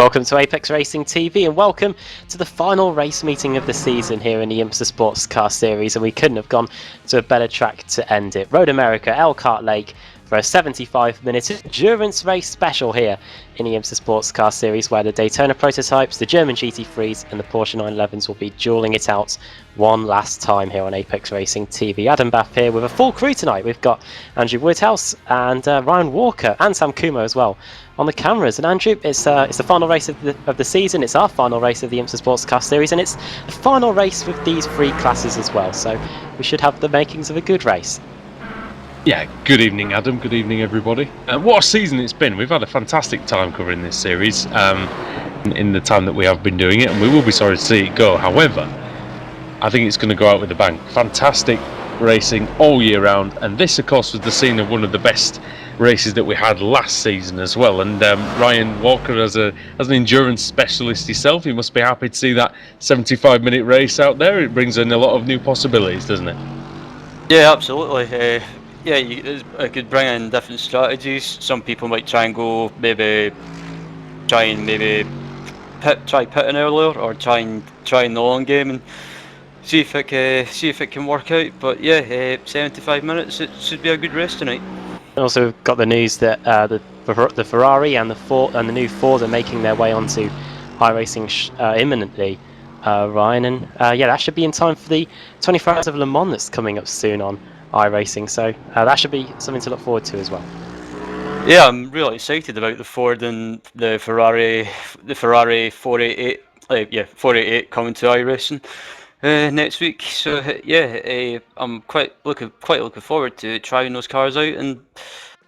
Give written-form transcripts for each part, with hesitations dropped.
Welcome to Apex Racing TV and welcome to the final race meeting of the season here in the IMSA Sportscar Series, and we couldn't have gone to a better track to end it. Road America, Elkhart Lake for a 75-minute endurance race special here in the IMSA Sportscar Series, where the Daytona prototypes, the German GT3s and the Porsche 911s will be duelling it out one last time here on Apex Racing TV. Adam Bath here with a full crew tonight. We've got Andrew Woodhouse and Ryan Walker and Sam Kumo as well on the cameras. And Andrew, it's the final race of the season. It's our final race of the IMSA Sportscar Series, and it's the final race with these three classes as well. So we should have the makings of a good race. Yeah, good evening Adam, good evening everybody. What a season it's been. We've had a fantastic time covering this series in the time that we have been doing it, and we will be sorry to see it go. However, I think it's going to go out with a bang. Fantastic racing all year round, and this of course was the scene of one of the best races that we had last season as well. And Ryan Walker, as an endurance specialist himself, he must be happy to see that 75-minute race out there. It brings in a lot of new possibilities, doesn't it? Yeah, absolutely. It could bring in different strategies. Some people might try and go try pitting earlier, or try in the long game and see if it can work out. But yeah, 75 minutes, it should be a good race tonight. Also, we've got the news that the Ferrari and the new Ford are making their way onto iRacing imminently, Ryan, and yeah, that should be in time for the 24 Hours of Le Mans that's coming up soon on iRacing. So that should be something to look forward to as well. Yeah, I'm really excited about the Ford and the Ferrari 488. 488 coming to iRacing next week. So yeah, I'm quite looking forward to trying those cars out, and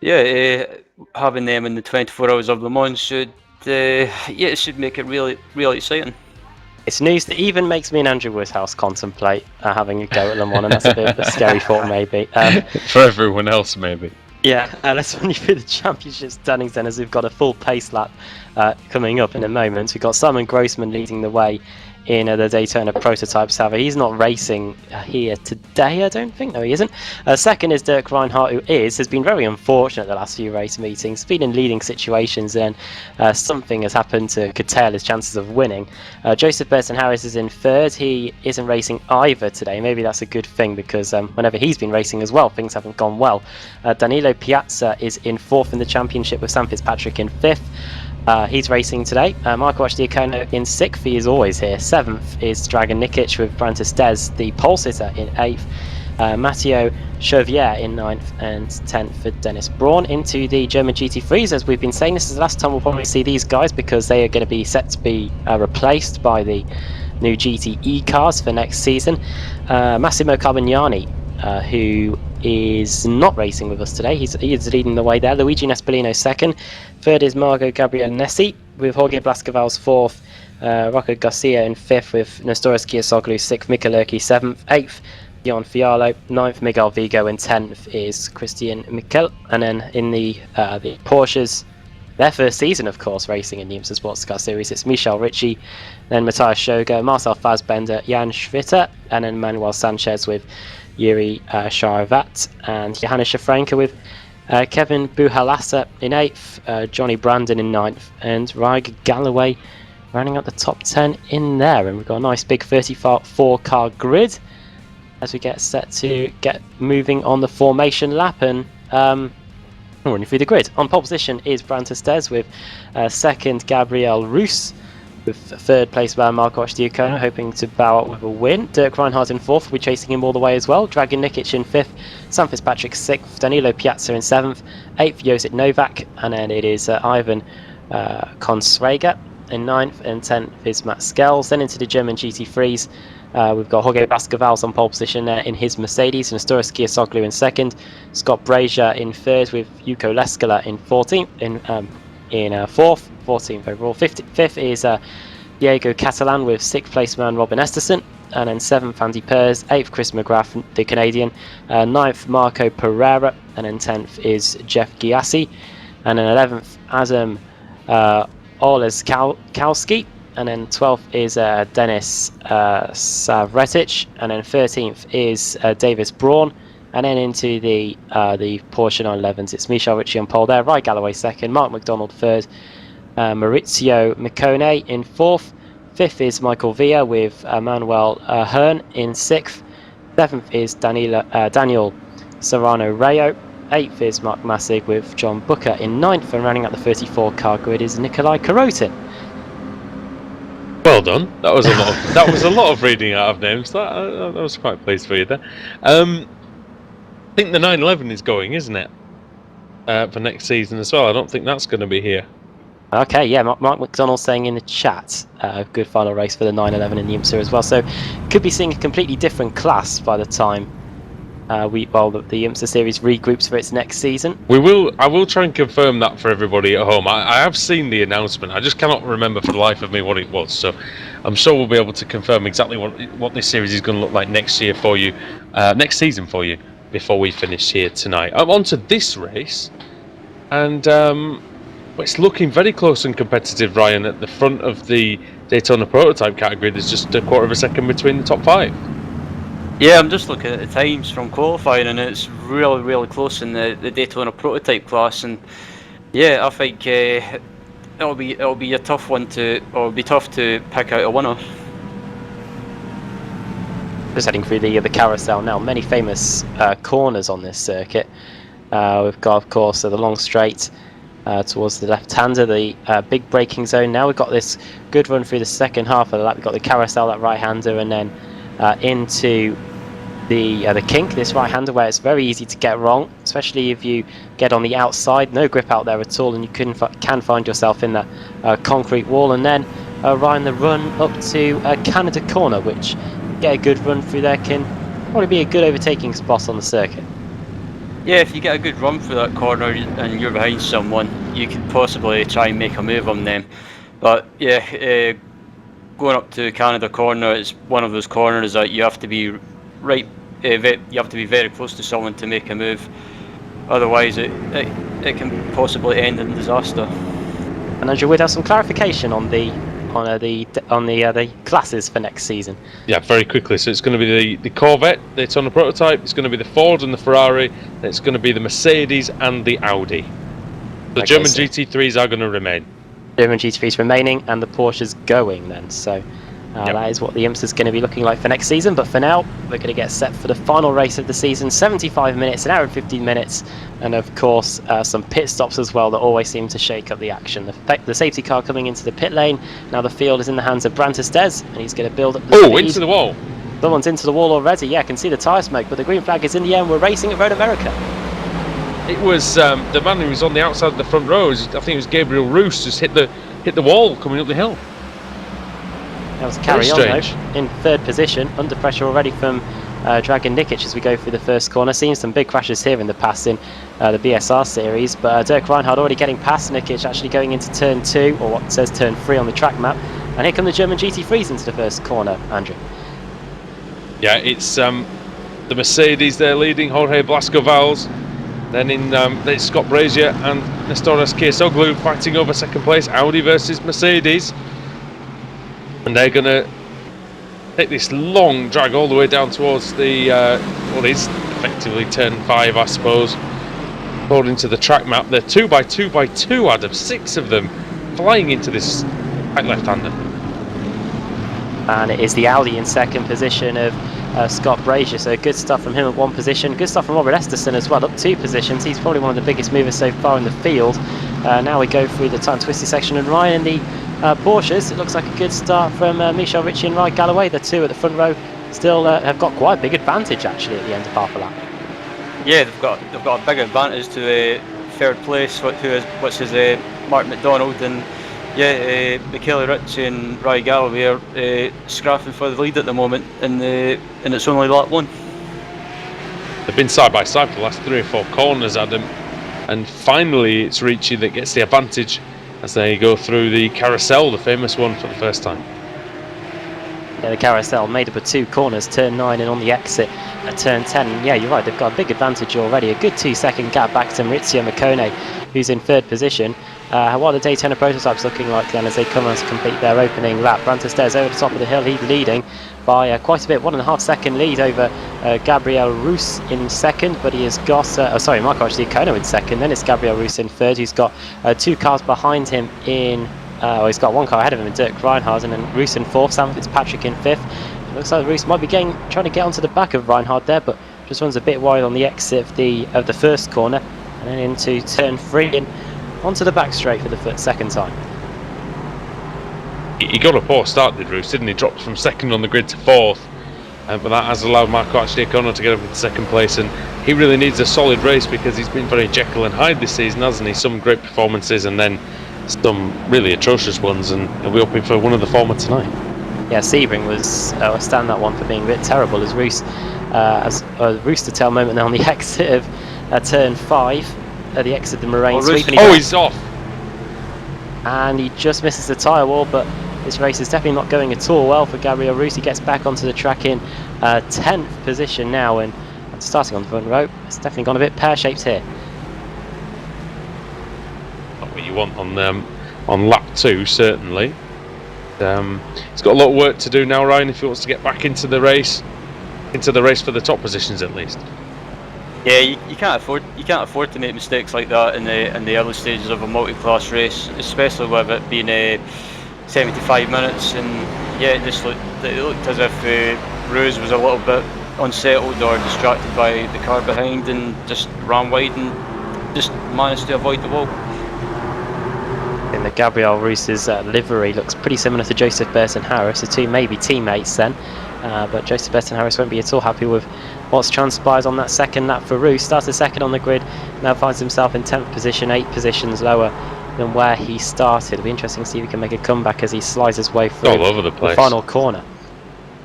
yeah, having them in the 24 Hours of Le Mans should it should make it really exciting. It's news that even makes me and Andrew Woodhouse contemplate having a go at Le Mans, and that's a bit of a scary thought maybe. For everyone else maybe. Yeah, let's run you through the championship standings then, as we've got a full pace lap coming up in a moment. We've got Simon Grossman leading the way in the Daytona prototypes. However, he's not racing here today, I don't think. No, he isn't. Second is Dirk Reinhardt, who has been very unfortunate the last few race meetings, been in leading situations, and something has happened to curtail his chances of winning. Joseph Burton Harris is in third. He isn't racing either today. Maybe that's a good thing, because whenever he's been racing as well, things haven't gone well. Danilo Piazza is in fourth in the championship, with Sam Fitzpatrick in fifth. He's racing today. Marco Diacono in sixth, he is always here. Seventh is Dragan Nikic, with Brantis Des, the pole sitter, in eighth. Matteo Chauvier in ninth, and 10th for Dennis Braun. Into the German GT3s, as we've been saying, this is the last time we'll probably see these guys, because they are going to be set to be replaced by the new GTE cars for next season. Massimo Carbagnani, who is not racing with us today. He is leading the way there. Luigi Nespolino second. Third is Margot Gabriel Nessi, with Jorge Blascavals fourth. Rocco Garcia in fifth, with Nestoras Kiasoglu sixth. Mika Lurki seventh. Eighth, Dion Fialo. Ninth, Miguel Vigo. And 10th is Christian Mikel. And then in the Porsches, their first season, of course, racing in the IMSA Sportscar Series, it's Michel Ricci, then Matthias Schoger, Marcel Fassbender, Jan Schwitter, and then Manuel Sanchez with Yuri Sharavat, and Johannes Shafranka with Kevin Buhalasa in 8th, Johnny Brandon in 9th, and Ryger Galloway rounding out the top 10 in there. And we've got a nice big 34 car grid as we get set to get moving on the formation lap, and running through the grid. On pole position is Brantis Des, with second Gabriel Roos, with third place by Marco Diacono, hoping to bow out with a win. Dirk Reinhardt in fourth, we're chasing him all the way as well. Dragan Nikic in fifth, Sam Fitzpatrick sixth, Danilo Piazza in seventh, eighth Josip Novak, and then it is Ivan Konsrager in ninth, and 10th is Matt Skells. Then into the German GT3s, we've got Jorge Blascavals on pole position there in his Mercedes, and Nestoras Kiasoglu in second, Scott Brazier in third, with Yuko Leskala in 14th, in fourth, 14th overall. Fifth is Diego Catalan, with sixth place man Robin Esterson, and then 7th Andy Pers, 8th Chris McGrath, the Canadian, 9th Marco Pereira, and then 10th is Jeff Giassi, and then 11th Azam Oleszkowski, and then 12th is Denis Savretic, and then 13th is Davis Braun. And then into the Porsche 911s, it's Michel Ricci on pole there, Ryan Galloway second, Mark McDonald third, Maurizio Micone in 4th. 5th is Michael Villa with Manuel Hearn in 6th. 7th is Daniel Serrano Rayo. 8th is Mark Massig with John Booker in 9th, and running out the 34 car grid is Nikolai Karotin. Well done. That was a lot of reading out of names. I was quite pleased for you there. I think the 911 is going, isn't it? For next season as well. I don't think that's going to be here. Okay, yeah, Mark McDonald saying in the chat, good final race for the 911 in the IMSA as well. So could be seeing a completely different class by the time the IMSA series regroups for its next season. I will try and confirm that for everybody at home. I have seen the announcement. I just cannot remember for the life of me what it was. So I'm sure we'll be able to confirm exactly what this series is going to look like next year for you, next season for you, before we finish here tonight. I'm on to this race, and it's looking very close and competitive, Ryan. At the front of the Daytona prototype category, there's just a quarter of a second between the top 5. Yeah, I'm just looking at the times from qualifying, and it's really, really close in the Daytona prototype class. And yeah, I think it'll be a tough one it'll be tough to pick out a winner. Just heading through the carousel now. Many famous corners on this circuit. We've got, of course, the long straight towards the left-hander, the big braking zone. Now we've got this good run through the second half of the lap. We've got the carousel, that right-hander, and then into the kink, this right-hander, where it's very easy to get wrong, especially if you get on the outside, no grip out there at all, and you can find yourself in that concrete wall. And then Ryan, the run up to Canada Corner, which get a good run through there can probably be a good overtaking spot on the circuit. Yeah, if you get a good run through that corner and you're behind someone, you could possibly try and make a move on them. But yeah, going up to Canada Corner, it's one of those corners that you have to be you have to be very close to someone to make a move. Otherwise, it can possibly end in disaster. And Andrew, we'd have some clarification on the classes for next season. Yeah, very quickly. So it's going to be the Corvette, the Daytona prototype. It's going to be the Ford and the Ferrari. And it's going to be the Mercedes and the Audi. The German GT3s are going to remain. German GT3s remaining, and the Porsche's going then. So that is what the IMSA is going to be looking like for next season. But for now, we're going to get set for the final race of the season. 75 minutes, an hour and 15 minutes, and of course some pit stops as well that always seem to shake up the action. The safety car coming into the pit lane. Now the field is in the hands of Brandt Estes, and he's going to build up the speed. Into the wall. Someone's into the wall already. Yeah, I can see the tyre smoke, but the green flag is in the air, and we're racing at Road America. It was the man who was on the outside of the front row. I think it was Gabriel Roos, just hit the wall coming up the hill. That was carry on though, in 3rd position, under pressure already from Dragan Nikic as we go through the first corner. Seen some big crashes here in the past in the BSR series, but Dirk Reinhardt already getting past Nikic, actually going into turn 2, or what says turn 3 on the track map. And here come the German GT3s into the first corner, Andrew. Yeah, it's the Mercedes there leading, Jorge Blasco-Vals. Then it's Scott Brazier and Nestoras Kirsoglu fighting over second place. Audi versus Mercedes. And they're going to take this long drag all the way down towards the, what is effectively turn 5, I suppose. According to the track map, they're 2x2x2 out of 6 of them flying into this right left-hander. And it is the Audi in second position of Scott Brazier, so good stuff from him at 1 position. Good stuff from Robert Esterson as well, up 2 positions. He's probably one of the biggest movers so far in the field. Now we go through the time twisty section, and Ryan, the Porsches, it looks like a good start from Michel Ritchie and Ryan Galloway. The 2 at the front row still have got quite a big advantage actually at the end of half a lap. Yeah, they've got a big advantage to 3rd place, which is Mark McDonald, and yeah, Michele Ritchie and Ryan Galloway are scrapping for the lead at the moment, and it's only lap 1. They've been side by side for the last 3 or 4 corners, Adam, and finally it's Ritchie that gets the advantage as they go through the carousel, the famous one, for the first time. Yeah, the carousel made up of 2 corners, turn 9 and on the exit at turn 10. And yeah, you're right, they've got a big advantage already. A good 2-second gap back to Maurizio Micone, who's in 3rd position. What are the Daytona prototypes looking like then as they come on to complete their opening lap? Branter Stairs over the top of the hill, he's leading by quite a bit, 1.5 second lead over Gabriel Roos in second, but he has got, Marco Diacono in second, then it's Gabriel Roos in third, who's got 2 cars behind him in, he's got 1 car ahead of him in Dirk Reinhardt, and then Roos in fourth, Sam Fitzpatrick in fifth. It looks like Roos might be trying to get onto the back of Reinhardt there, but just runs a bit wide on the exit of the first corner, and then into turn 3 and onto the back straight for the second time. He got a poor start, did Roos, didn't he? Dropped from second on the grid to fourth, but that has allowed Marco Diacono to get up into second place, and he really needs a solid race because he's been very Jekyll and Hyde this season, hasn't he? Some great performances and then some really atrocious ones, and he'll be hoping for one of the former tonight. Yeah, Sebring was a standout one for being a bit terrible as Roos, as a rooster tail moment there on the exit of turn 5. The exit of the Moraine sweep. He's off! And he just misses the tyre wall, but this race is definitely not going at all well for Gabriel Roos. He gets back onto the track in 10th position now, and starting on the front row, it's definitely gone a bit pear-shaped here. Not what you want on lap 2, certainly. He's got a lot of work to do now, Ryan, if he wants to get back into the race for the top positions at least. Yeah, you can't afford to make mistakes like that in the early stages of a multi-class race, especially with it being 75 minutes. And yeah, it looked as if Roos was a little bit unsettled or distracted by the car behind, and just ran wide and just managed to avoid the wall. In the Gabriel Roos's livery looks pretty similar to Joseph Burton Harris, the two may be teammates then, but Joseph Burton Harris won't be at all happy with what's transpired on that second lap for Roos. Started second on the grid, now finds himself in 10th position, 8 positions lower than where he started. It'll be interesting to see if he can make a comeback as he slides his way through all over the place. The final corner.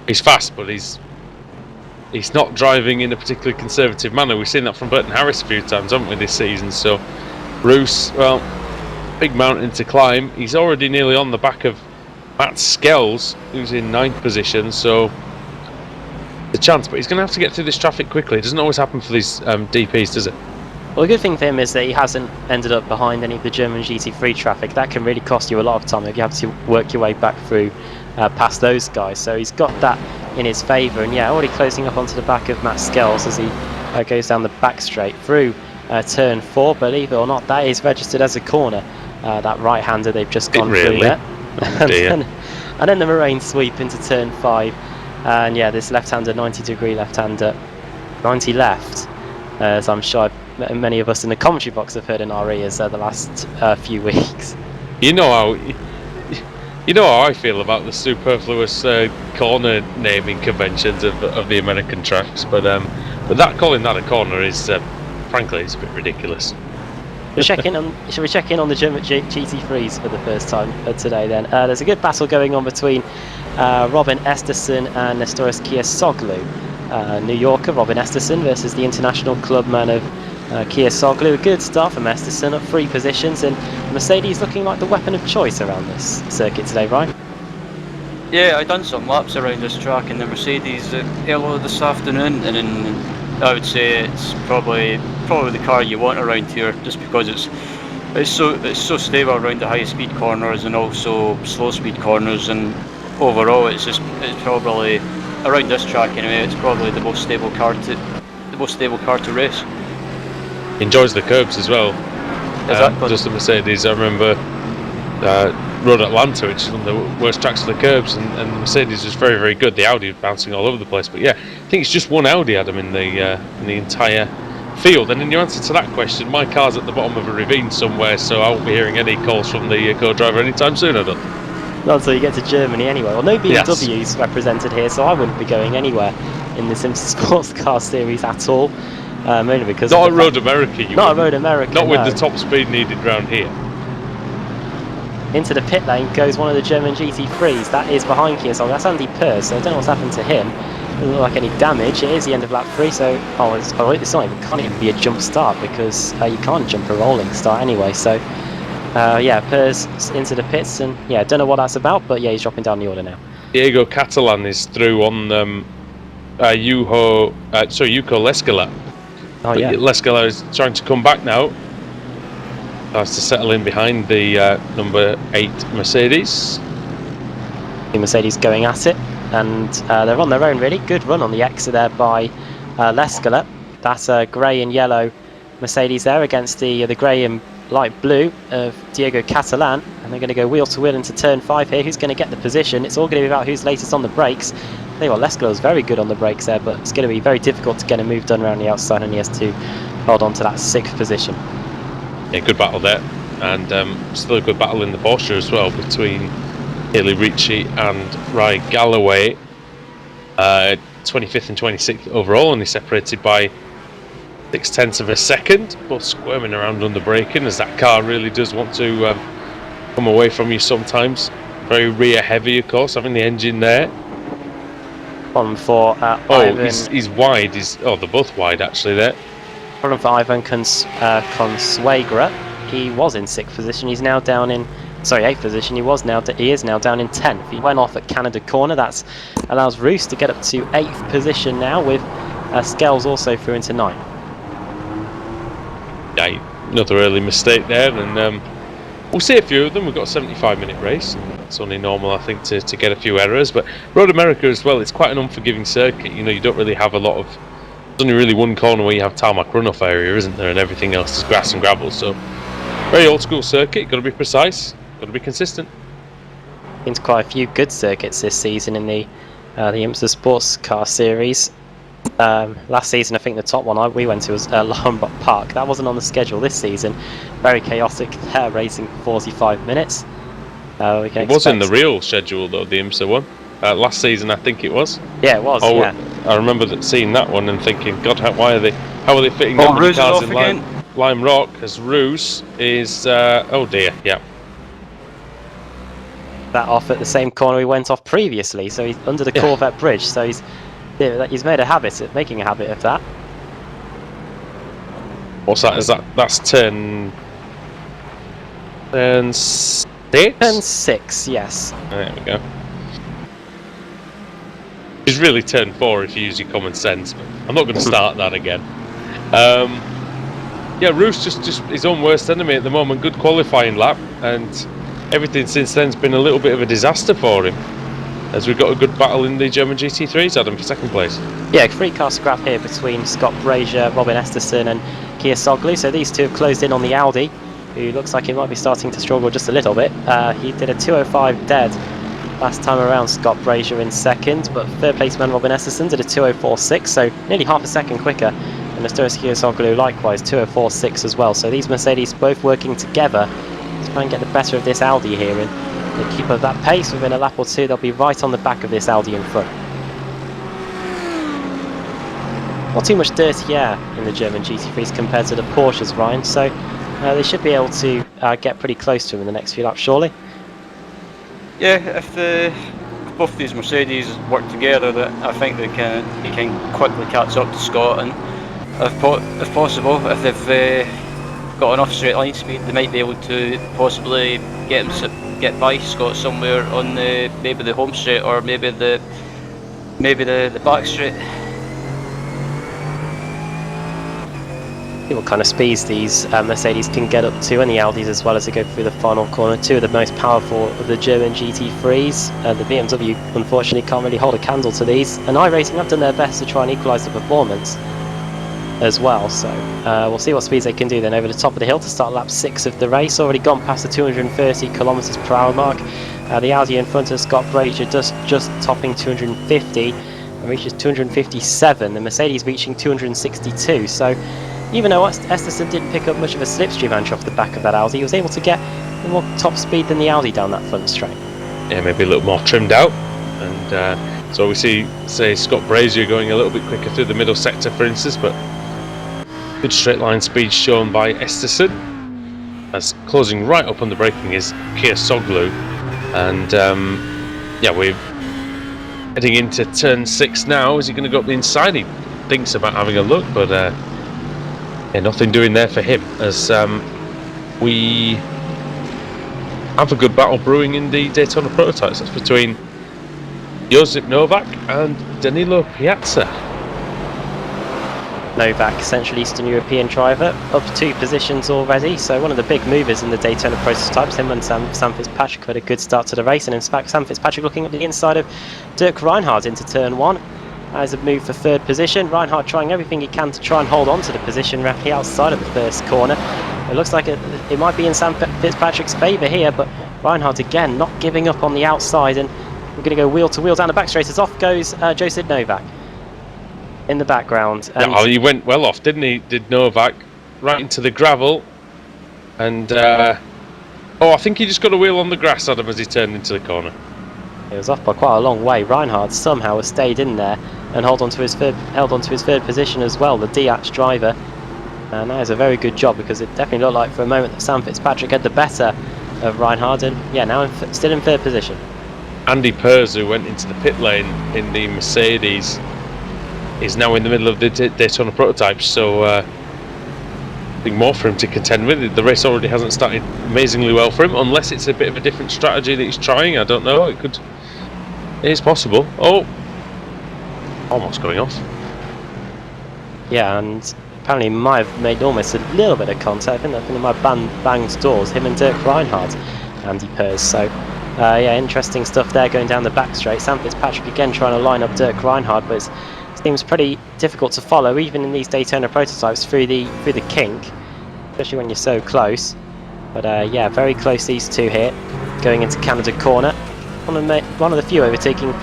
He's fast, but he's not driving in a particularly conservative manner. We've seen that from Burton Harris a few times, haven't we, this season? So Roos, well, big mountain to climb. He's already nearly on the back of Matt Skells, who's in 9th position, so the chance, but he's going to have to get through this traffic quickly. It doesn't always happen for these DPs, does it? Well, the good thing for him is that he hasn't ended up behind any of the German GT3 traffic. That can really cost you a lot of time if you have to work your way back through past those guys. So he's got that in his favour, and yeah, already closing up onto the back of Matt Skells as he goes down the back straight through turn 4. Believe it or not, that is registered as a corner. That right-hander they've just gone through there. And then the Moraine sweep into turn 5. And yeah, this left-hander, 90-degree left-hander, 90 left, as I'm sure many of us in the commentary box have heard in our ears the last few weeks. You know how I feel about the superfluous corner naming conventions of the American tracks, but calling that a corner is, frankly, it's a bit ridiculous. Shall we check in on the German GT3s for the first time today then? There's a good battle going on between Robin Esterson and Nestoras Kiesoglu. New Yorker Robin Esterson versus the international clubman of Kiesoglu. A good start from Esterson at 3 positions, and Mercedes looking like the weapon of choice around this circuit today, right? Yeah, I done some laps around this track in the Mercedes earlier this afternoon, and then I would say it's probably the car you want around here, just because it's so stable around the high speed corners and also slow speed corners, and overall it's probably around this track anyway. It's probably the most stable car to race. Enjoys the curbs as well. Exactly. Just the Mercedes. I remember Road Atlanta, which is one of the worst tracks for the curbs, and Mercedes was very, very good. The Audi was bouncing all over the place, but yeah, I think it's just one Audi, Adam, in the entire field. And in your answer to that question, my car's at the bottom of a ravine somewhere, so I won't be hearing any calls from the co-driver anytime soon, I don't. Not until you get to Germany anyway. Well, no BMWs represented here, so I wouldn't be going anywhere in this IMSA Sportscar Series at all. Only because not at Road America. Not at Road America. Not with the top speed needed round here. Into the pit lane goes one of the German GT3s. That is behind Kiesoglu. That's Andy Purse, so I don't know what's happened to him. Doesn't look like any damage. It is the end of lap 3, so it's not even, can't even be a jump start because you can't jump a rolling start anyway. So yeah, Purse into the pits, and yeah, don't know what that's about, but yeah, he's dropping down the order now. Diego Catalan is through on Yuko Lescala. Oh yeah, Lescala is trying to come back now. Tries to settle in behind the number 8 Mercedes. The Mercedes going at it, and they're on their own really. Good run on the exit there by Lescala. That's a grey and yellow Mercedes there against the grey and light blue of Diego Catalan, and they're going to go wheel to wheel into turn 5 here. Who's going to get the position? It's all going to be about who's latest on the brakes. I tell you what, Lescala very good on the brakes there, but it's going to be very difficult to get a move done around the outside, and he has to hold on to that 6th position. Yeah, good battle there, and still a good battle in the Porsche as well between Haley Ricci and Ryan Galloway. 25th and 26th overall, only separated by 0.6 of a second, both squirming around under braking, as that car really does want to come away from you sometimes. Very rear heavy, of course, having the engine there. Problem for Ivan. He's wide. They're both wide actually there. Problem for Ivan Consuegra. He was in 6th position. He's now down in 8th position. He is now down in 10th. He went off at Canada Corner. That allows Roos to get up to 8th position now, with Skells also through into 9th. Yeah, another early mistake there, and we'll see a few of them. We've got a 75-minute race, and it's only normal, I think, to get a few errors. But Road America as well, it's quite an unforgiving circuit. You know, you don't really have a lot of. There's only really one corner where you have tarmac runoff area, isn't there? And everything else is grass and gravel. So, very old school circuit. Got to be precise. Got to be consistent. Been to quite a few good circuits this season in the IMSA Sportscar Series. Last season, I think the top one we went to was Lombard Park. That wasn't on the schedule this season. Very chaotic there, racing for 45 minutes. It was in the real schedule though, the IMSA one. Last season, I think it was. Yeah, it was. Yeah. I remember seeing that one and thinking, God, how are they fitting that many cars in Lime Rock? As Roos is, oh dear, yeah. That off at the same corner we went off previously, so he's under the Corvette bridge. So he's made a habit of making a habit of that. What's that? That's turn 6? Turn 6, yes. There we go. It's really turn 4 if you use your common sense, but I'm not going to start that again. Yeah, Roos just his own worst enemy at the moment. Good qualifying lap, and everything since then's been a little bit of a disaster for him. As we've got a good battle in the German GT3s, Adam, for 2nd place. Yeah, 3-car scrap here between Scott Brazier, Robin Esterson and Kia Soglu. So these two have closed in on the Audi, who looks like he might be starting to struggle just a little bit. He did a 2:05 dead last time around, Scott Brazier in 2nd, but 3rd place man Robin Esterson did a 2:04.6, so nearly half a second quicker. And Astoris Kia Soglu likewise 2:04.6 as well. So these Mercedes both working together to try and get the better of this Audi here, and they keep up that pace. Within a lap or two, they'll be right on the back of this Audi in front. Not too much dirty air in the German GT3s compared to the Porsches, Ryan, so they should be able to get pretty close to him in the next few laps, surely. Yeah, if both these Mercedes work together, that I think they can quickly catch up to Scott, and if possible, if they've got enough straight line speed, they might be able to possibly get by Scott somewhere on maybe the home straight, or maybe the back straight. See what kind of speeds these Mercedes can get up to, and the Audis as well, as they go through the final corner. Two of the most powerful of the German GT3s. The BMW unfortunately can't really hold a candle to these, and iRacing have done their best to try and equalise the performance as well, so we'll see what speeds they can do then over the top of the hill to start lap 6 of the race. Already gone past the 230 km/h mark. The Audi in front of Scott Brazier just topping 250 and reaches 257. The Mercedes reaching 262, so even though Esterson didn't pick up much of a slipstream inch off the back of that Audi, he was able to get a more top speed than the Audi down that front straight. Yeah, maybe a little more trimmed out, and so we see Scott Brazier going a little bit quicker through the middle sector, for instance, but good straight line speed shown by Esterson. As closing right up on the braking is Kia Soglu, and yeah, we're heading into turn 6 now. Is he going to go up the inside? He thinks about having a look, but yeah, nothing doing there for him, as we have a good battle brewing in the Daytona prototypes. That's between Josip Novak and Danilo Piazza. Novak, Central Eastern European driver, up 2 positions already, so one of the big movers in the Daytona prototypes. Him and Sam Fitzpatrick had a good start to the race, and in fact Sam Fitzpatrick looking at the inside of Dirk Reinhardt into turn 1 as a move for 3rd position. Reinhardt trying everything he can to try and hold on to the position rapidly outside of the first corner. It looks like it might be in Sam Fitzpatrick's favour here, but Reinhardt again not giving up on the outside, and we're going to go wheel to wheel down the back straight as off goes Joseph Novak in the background. And he went well off, didn't he? Did Novak, right into the gravel, and I think he just got a wheel on the grass, Adam, as he turned into the corner. It was off by quite a long way. Reinhardt somehow has stayed in there and held on to his third position as well, the Diatch driver. And that is a very good job, because it definitely looked like for a moment that Sam Fitzpatrick had the better of Reinhardt, and yeah, now still in 3rd position. Andy Pers, who went into the pit lane in the Mercedes, is now in the middle of the Daytona prototypes, so I think more for him to contend with. The race already hasn't started amazingly well for him, unless it's a bit of a different strategy that he's trying. I don't know, it is possible. Oh, almost going off. Yeah, and apparently might have made almost a little bit of contact. I think they might have banged doors, him and Dirk Reinhardt, Andy Pers. So yeah, interesting stuff there going down the back straight. Sam Fitzpatrick again trying to line up Dirk Reinhardt, but it seems pretty difficult to follow, even in these Daytona prototypes, through the kink, especially when you're so close. But yeah, very close, these two here, going into Canada corner. One of the few overtaking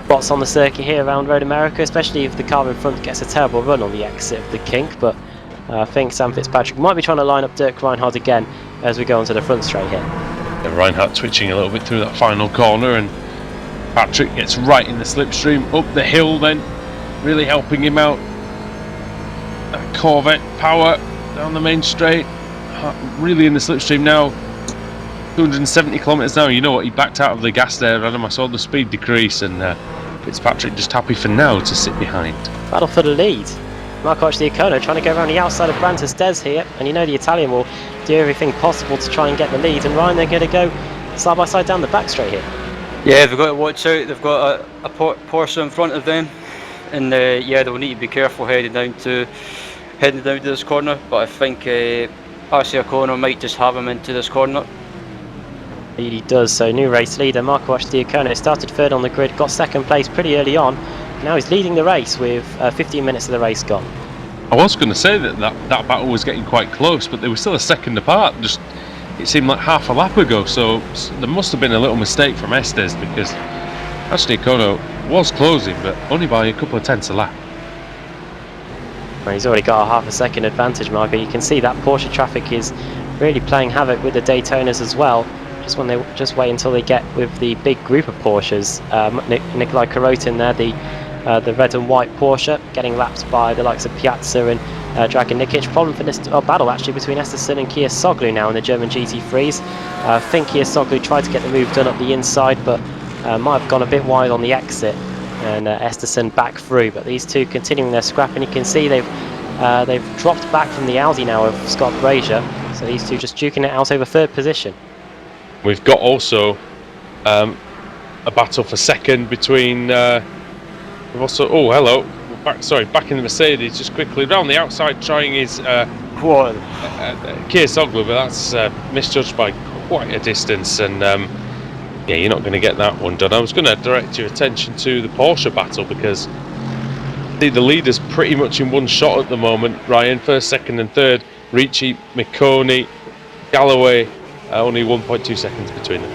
spots on the circuit here around Road America, especially if the car in front gets a terrible run on the exit of the kink. But I think Sam Fitzpatrick might be trying to line up Dirk Reinhardt again as we go onto the front straight here. Yeah, Reinhardt twitching a little bit through that final corner, and Patrick gets right in the slipstream up the hill, then really helping him out. Corvette power down the main straight, really in the slipstream now. 270 kilometers now. You know what, he backed out of the gas there, Adam. I saw the speed decrease, and Fitzpatrick just happy for now to sit behind. Battle for the lead. Marco Diacono trying to go around the outside of Brantis Des here, and you know the Italian will do everything possible to try and get the lead. And Ryan, they're going to go side by side down the back straight here. Yeah, they've got to watch out. They've got a Porsche in front of them, and yeah, they'll need to be careful heading down to this corner. But I think Diacono might just have him into this corner. He does. So new race leader Marco Diacono started 3rd on the grid, got 2nd place pretty early on. Now he's leading the race with 15 minutes of the race gone. I was going to say that battle was getting quite close, but they were still a second apart. Just it seemed like half a lap ago, so there must have been a little mistake from Estes, because actually Diacono was closing, but only by a couple of tenths a lap. Well, he's already got a half a second advantage, Marco. You can see that Porsche traffic is really playing havoc with the Daytonas as well. Just wait until they get with the big group of Porsches. Nikolai Karotin there, the red and white Porsche, getting lapped by the likes of Piazza and Dragan Nikic. Problem for this battle actually between Esterson and Kia Soglu now in the German GT3s. I think Kia Soglu tried to get the move done up the inside, but might have gone a bit wide on the exit, and Esterson back through. But these two continuing their scrap, and you can see they've dropped back from the Audi now of Scott Brazier. So these two just duking it out over 3rd position. We've got also a battle for 2nd between. We've also back in the Mercedes, just quickly round the outside trying his Kia Soglu, but that's misjudged by quite a distance, and yeah, you're not going to get that one done. I was going to direct your attention to the Porsche battle, because the leaders pretty much in one shot at the moment. Ryan, 1st, 2nd and 3rd. Ricci, Micconi, Galloway, only 1.2 seconds between them.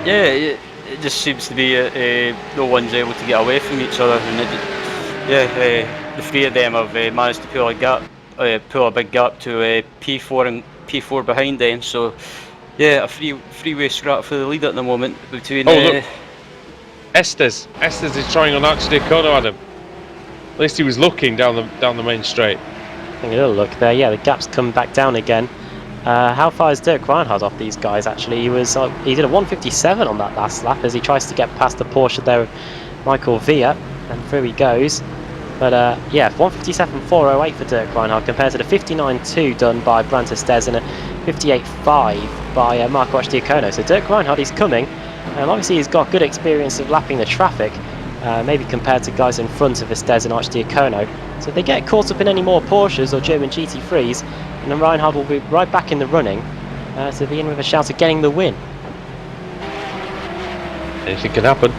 Yeah, it just seems to be no one's able to get away from each other, and the 3 of them have managed to pull a big gap to P4 and P4 behind them. So yeah, a three-way scrap for the lead at the moment between. Look, Estes is trying on Diacono, Adam. At least he was looking down the main straight. Having a little look there. Yeah, the gap's come back down again. How far is Dirk Reinhardt off these guys? Actually, he did a 1:57 on that last lap as he tries to get past the Porsche there of Michael Villa, and through he goes. But yeah, 1:57.408 for Dirk Reinhardt compared to the 59.2 done by Brandt Estes and a 58.5 by Marco Diacono. So Dirk Reinhardt is coming. Obviously, he's got good experience of lapping the traffic, maybe compared to guys in front of Estes and Diacono. So if they get caught up in any more Porsches or German GT3s, and then Reinhard will be right back in the running to be in with a shout of getting the win. Anything can happen.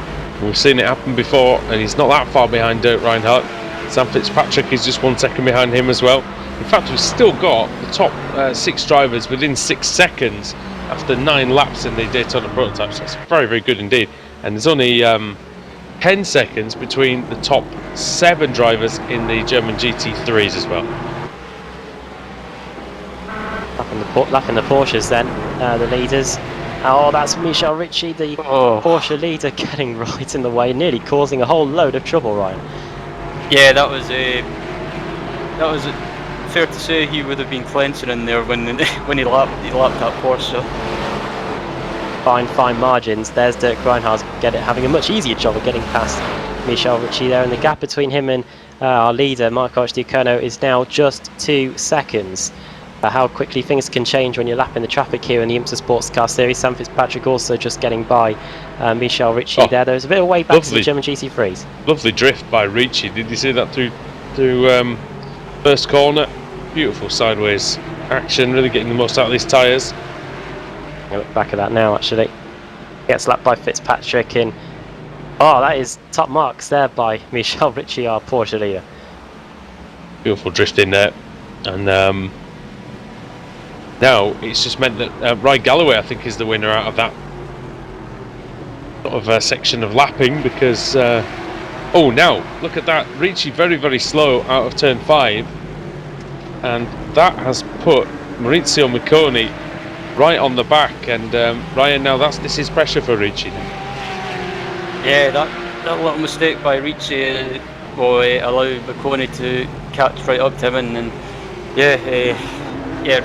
We've seen it happen before, and he's not that far behind Dirk Reinhardt. Sam Fitzpatrick is just 1 second behind him as well. In fact, we've still got the top 6 drivers within 6 seconds after 9 laps in the Daytona prototypes. That's very, very good indeed. And there's only 10 seconds between the top 7 drivers in the German GT3s as well. Lapping the Porsches then, the leaders. Oh, that's Michel Ricci, the Porsche leader, getting right in the way, nearly causing a whole load of trouble, Ryan. Yeah, that was fair to say he would have been cleansing in there when he lapped that Porsche. Fine margins. There's Dirk Reinhardt having a much easier job of getting past Michel Ricci there, and the gap between him and our leader, Marco Diacono, is now just 2 seconds. How quickly things can change when you're lapping the traffic here in the IMSA Sportscar Series. Sam Fitzpatrick also just getting by Michel Ricci there. There's a bit of way back to the German GT3s. Lovely drift by Ricci. Did you see that through first corner? Beautiful sideways action, really getting the most out of these tyres. I look back at that now, actually. Gets lapped by Fitzpatrick, and that is top marks there by Michel Ricci, our Porsche leader. Beautiful drift in there, and now it's just meant that Ryan Galloway, I think, is the winner out of that sort of section of lapping, because now look at that, Ricci very, very slow out of turn 5, and that has put Maurizio Micconi right on the back, and Ryan, now this is pressure for Ricci. Yeah, that little mistake by Ricci will allow Micconi to catch right up to him, and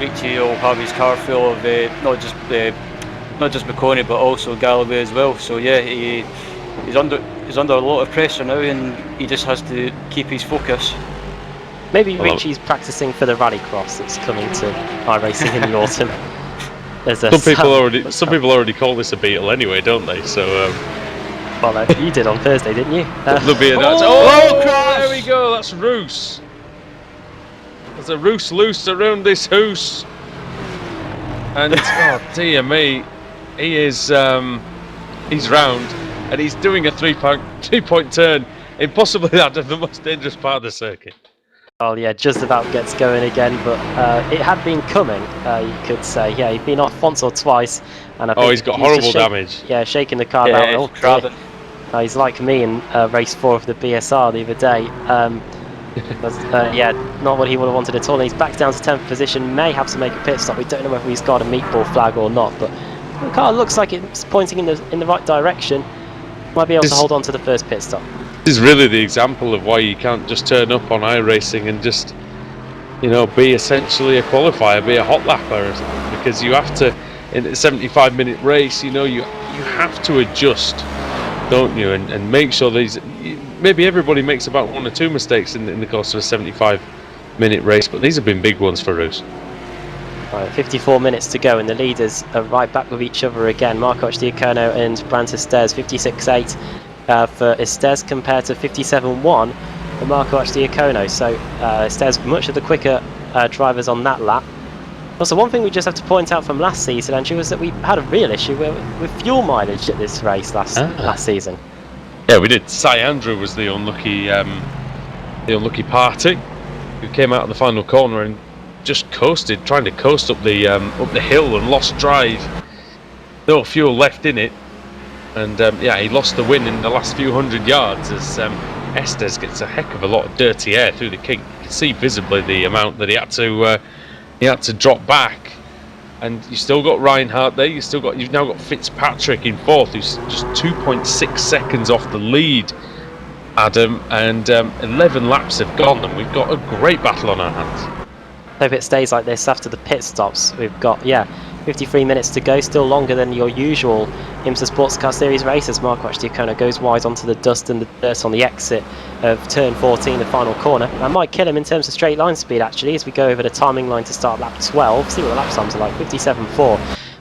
Ricci will have his car full of not just Micconi but also Galloway as well. So yeah, he's under a lot of pressure now, and he just has to keep his focus. Maybe Ricci's practicing for the rallycross that's coming to iRacing in the autumn. Some people already call this a Beetle anyway, don't they? So well, you did on Thursday, didn't you? There'll be there we go. That's Roos. There's a Roos loose around this hoose, and oh dear me, he is he's round, and he's doing a 3-point turn in possibly the most dangerous part of the circuit. Oh yeah, just about gets going again, but it had been coming, you could say. Yeah, he'd been off once or twice, and I think he's got horrible damage. Yeah, shaking the car out. He's like me in race 4 of the BSR the other day. Not what he would have wanted at all. And he's back down to 10th position, may have to make a pit stop. We don't know whether he's got a meatball flag or not, but the car looks like it's pointing in the right direction. Might be able to hold on to the first pit stop. This is really the example of why you can't just turn up on iRacing and just, be essentially a qualifier, be a hot lapper, because you have to, in a 75-minute race, you have to adjust, don't you, and make sure maybe everybody makes about 1 or 2 mistakes in the course of a 75-minute race, but these have been big ones for Roos. Right, 54 minutes to go, and the leaders are right back with each other again. Marco Diacono and Brandt Estes, 56.8 for Estes compared to 57.1 for Marco Diacono. So Estes much of the quicker drivers on that lap. Also, one thing we just have to point out from last season, Andrew, was that we had a real issue with fuel mileage at this race last season. Yeah, we did. Cy Andrew was the unlucky party who came out of the final corner and just trying to coast up the hill and lost drive. No fuel left in it, and he lost the win in the last few hundred yards as Estes gets a heck of a lot of dirty air through the kink. You can see visibly the amount that he had to drop back, and you still got Reinhardt there. You've now got Fitzpatrick in 4th, who's just 2.6 seconds off the lead, Adam, and 11 laps have gone, and we've got a great battle on our hands. Hope it stays like this after the pit stops. We've got 53 minutes to go, still longer than your usual IMSA Sportscar Series race, as Marco Diacono goes wide onto the dust and the dirt on the exit of turn 14, the final corner. That might kill him in terms of straight line speed, actually, as we go over the timing line to start lap 12. See what the lap times are like, 57.4.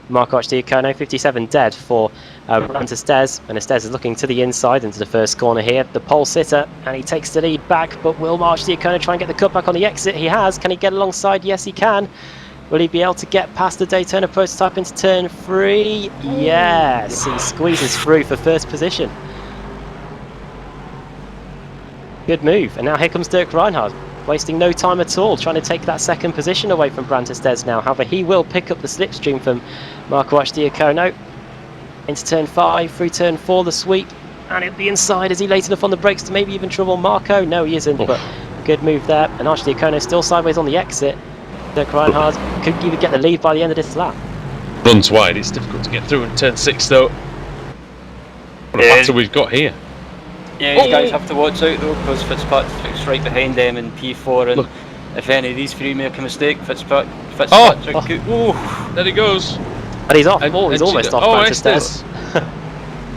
Marco Diacono, 57 dead for Brant Estes, and Estes is looking to the inside into the first corner here. The pole sitter, and he takes the lead back, but will Marco Diacono try and get the cut back on the exit? He has. Can he get alongside? Yes, he can. Will he be able to get past the Daytona prototype into turn 3? Yes, he squeezes through for first position. Good move, and now here comes Dirk Reinhardt, wasting no time at all, trying to take that second position away from Brant Estes now. However, he will pick up the slipstream from Marco Diacono into turn 5, through turn 4, the sweep, and it'll be inside. Is he late enough on the brakes to maybe even trouble Marco? No, he isn't, but good move there. And Diacono still sideways on the exit. Dirk Reinhardt could even get the lead by the end of this lap. Runs wide, it's difficult to get through in turn 6 though. What a battle we've got here. Yeah, you guys have to watch out though, because Fitzpatrick's right behind them in P4, and if any of these three make a mistake, Fitzpatrick there he goes. And he's off. He's almost off Brant Estes.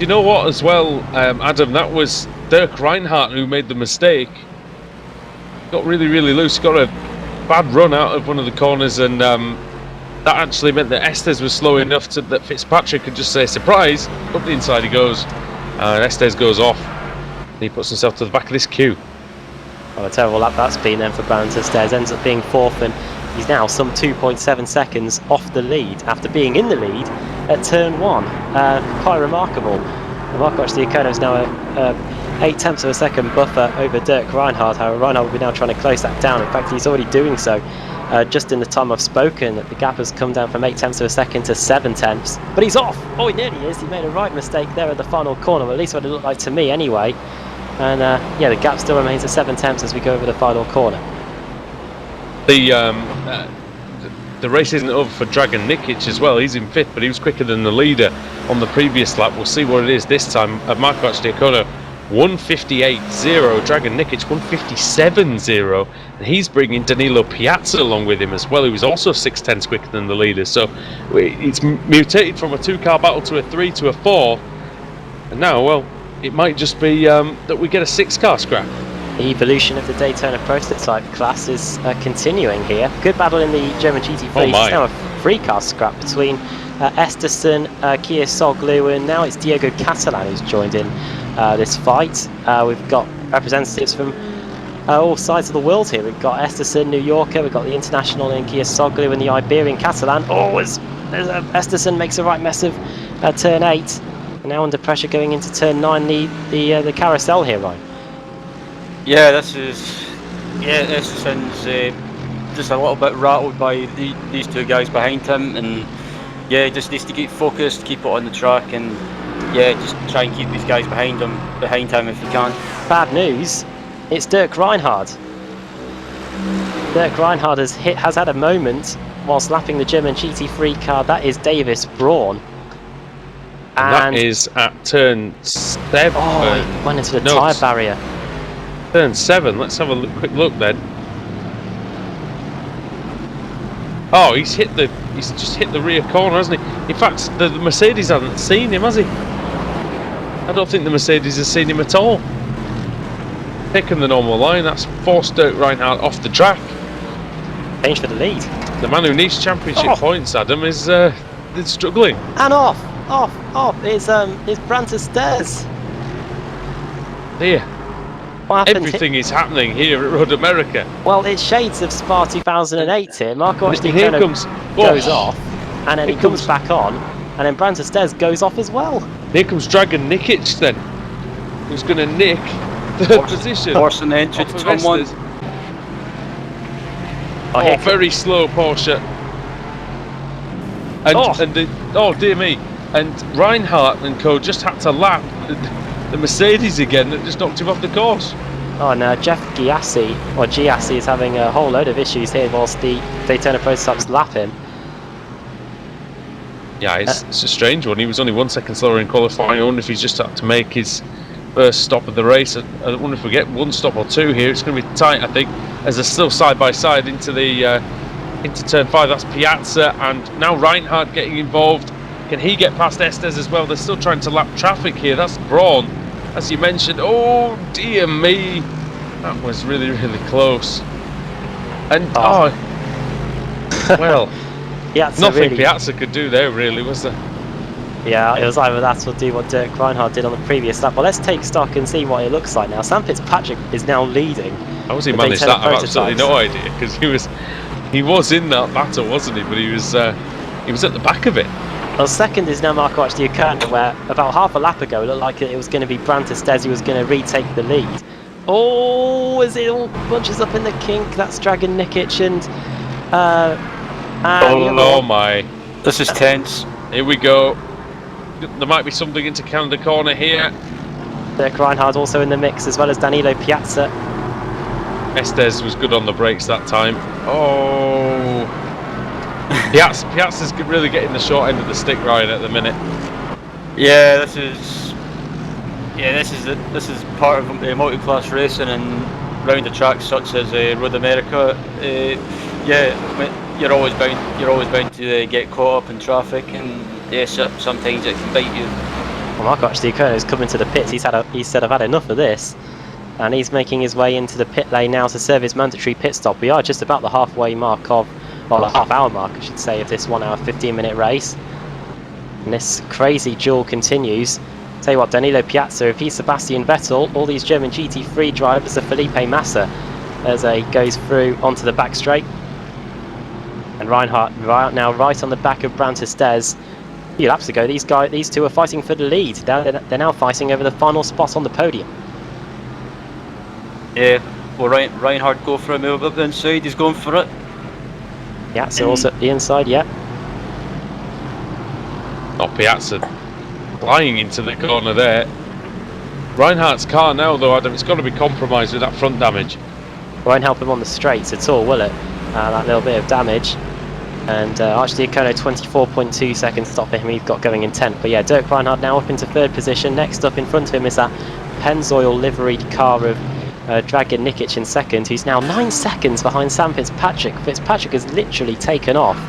You know what as well, Adam, that was Dirk Reinhardt who made the mistake. Got really, really loose, got a bad run out of one of the corners, and that actually meant that Estes was slow enough that Fitzpatrick could just say surprise, up the inside he goes, and Estes goes off. He puts himself to the back of this queue. Well, a terrible lap that's been then for Brant Estes. Ends up being 4th, and he's now some 2.7 seconds off the lead after being in the lead at turn 1. Quite remarkable. Marco Diacono is now a 8 tenths of a second buffer over Dirk Reinhardt. However, Reinhardt will be now trying to close that down. In fact, he's already doing so. Just in the time I've spoken, the gap has come down from 8 tenths of a second to 7 tenths. But he's off! Oh, he nearly is. He made a right mistake there at the final corner, well, at least what it looked like to me anyway. And yeah, the gap still remains at 7 tenths as we go over the final corner. The race isn't over for Dragon Nikic as well. He's in 5th, but he was quicker than the leader on the previous lap. We'll see what it is this time. Marco Diacono 158.0, Dragon Nikic 157.0, and he's bringing Danilo Piazza along with him as well, who was also 6/10 quicker than the leader. So it's mutated from a 2-car battle to a 3 to a 4, and now, well, it might just be that we get a 6-car scrap. The evolution of the Daytona prototype class is continuing here. Good battle in the German GT3. It's now a 3-car scrap between Esterson, Kia Soglu, and now it's Diego Catalan who's joined in this fight. We've got representatives from all sides of the world here. We've got Esterson, New Yorker, we've got the International in Kia Soglu, and the Iberian Catalan. Esterson makes a right mess of turn 8. And now under pressure going into turn 9, the carousel here, Ryan. Yeah, Esterson's just a little bit rattled by these two guys behind him, and yeah, he just needs to keep focused, keep it on the track, and yeah, just try and keep these guys behind him if he can. Bad news, it's Dirk Reinhardt. Dirk Reinhardt has had a moment whilst lapping the German GT3 car. That is Davis Braun. And that is at turn 7. Oh, he went into the tyre barrier. Turn 7, let's have a quick look then. Oh, he's just hit the rear corner, hasn't he? In fact, the Mercedes hasn't seen him, has he? I don't think the Mercedes has seen him at all. Taken the normal line, that's forced Dirk Reinhardt off the track. Change for the lead. The man who needs championship points, Adam, is struggling. And off. It's Brant Estes. There. Everything is happening here at Road America. Well, it's shades of Spa 2008 here. Marco Diacono goes off, and then he comes back on, and then Brant Estes goes off as well. Here comes Dragon Nikic then, who's going to nick third position. Forcing the entry to turn 1. Oh, very slow Porsche. And dear me. And Reinhardt and co just had to lap the Mercedes again that just knocked him off the course. Oh no, Jeff Giassi is having a whole load of issues here whilst the Daytona prototypes lap him. Yeah, it's a strange one. He was only 1 second slower in qualifying. I wonder if he's just had to make his first stop of the race. I wonder if we get 1 stop or 2 here. It's going to be tight, I think, as they're still side by side into turn 5. That's Piazza, and now Reinhardt getting involved. Can he get past Estes as well? They're still trying to lap traffic here. That's Braun, as you mentioned. Oh dear me, that was really, really close. And well, Piazza Nothing really, Piazza could do there, really, was there? yeah, it was either that or do what Dirk Reinhardt did on the previous lap. Well, let's take stock and see what it looks like now. Sam Fitzpatrick is now leading. How was he the managed Daytona that? I've absolutely prototypes. no idea, because he was in that battle, wasn't he? But he was at the back of it. Well, second is now Marco Archdiacono, where about half a lap ago it looked like it was going to be Brandt Estes who was going to retake the lead. Oh, as it all bunches up in the kink, that's Dragon Nikic and Oh my. This is tense. Here we go. There might be something into Canada corner here. Dirk Reinhardt also in the mix, as well as Danilo Piazza. Estes was good on the brakes that time. Oh. Piazza's really getting the short end of the stick, Ryan, at the minute. Yeah, this is part of multi-class racing and round the tracks such as Road America. You're always bound to get caught up in traffic, and yes, sometimes it can bite you. Well, Marco Archdiacono is coming to the pits. He said, I've had enough of this. And he's making his way into the pit lane now to serve his mandatory pit stop. We are just about the halfway mark of, well, the half-hour mark, I should say, of this 1 hour 15-minute race. And this crazy duel continues. Tell you what, Danilo Piazza, if he's Sebastian Vettel, all these German GT3 drivers are Felipe Massa as he goes through onto the back straight. And Reinhardt now right on the back of Brandt Estes. A few laps ago, these two are fighting for the lead. They're now fighting over the final spot on the podium. Yeah, will Reinhardt go for a move up the inside? He's going for it. Yeah, so also at the inside, yeah. Oh, Piazza flying into the corner there. Reinhardt's car now, though, Adam, it's got to be compromised with that front damage. Won't help him on the straights at all, will it? That little bit of damage. And Archdiacono 24.2 seconds stopping him. He's got going in 10th. But yeah, Dirk Reinhardt now up into third position. Next up in front of him is that Pennzoil liveried car of Dragan Nikic in second, who's now 9 seconds behind Sam Fitzpatrick. Fitzpatrick has literally taken off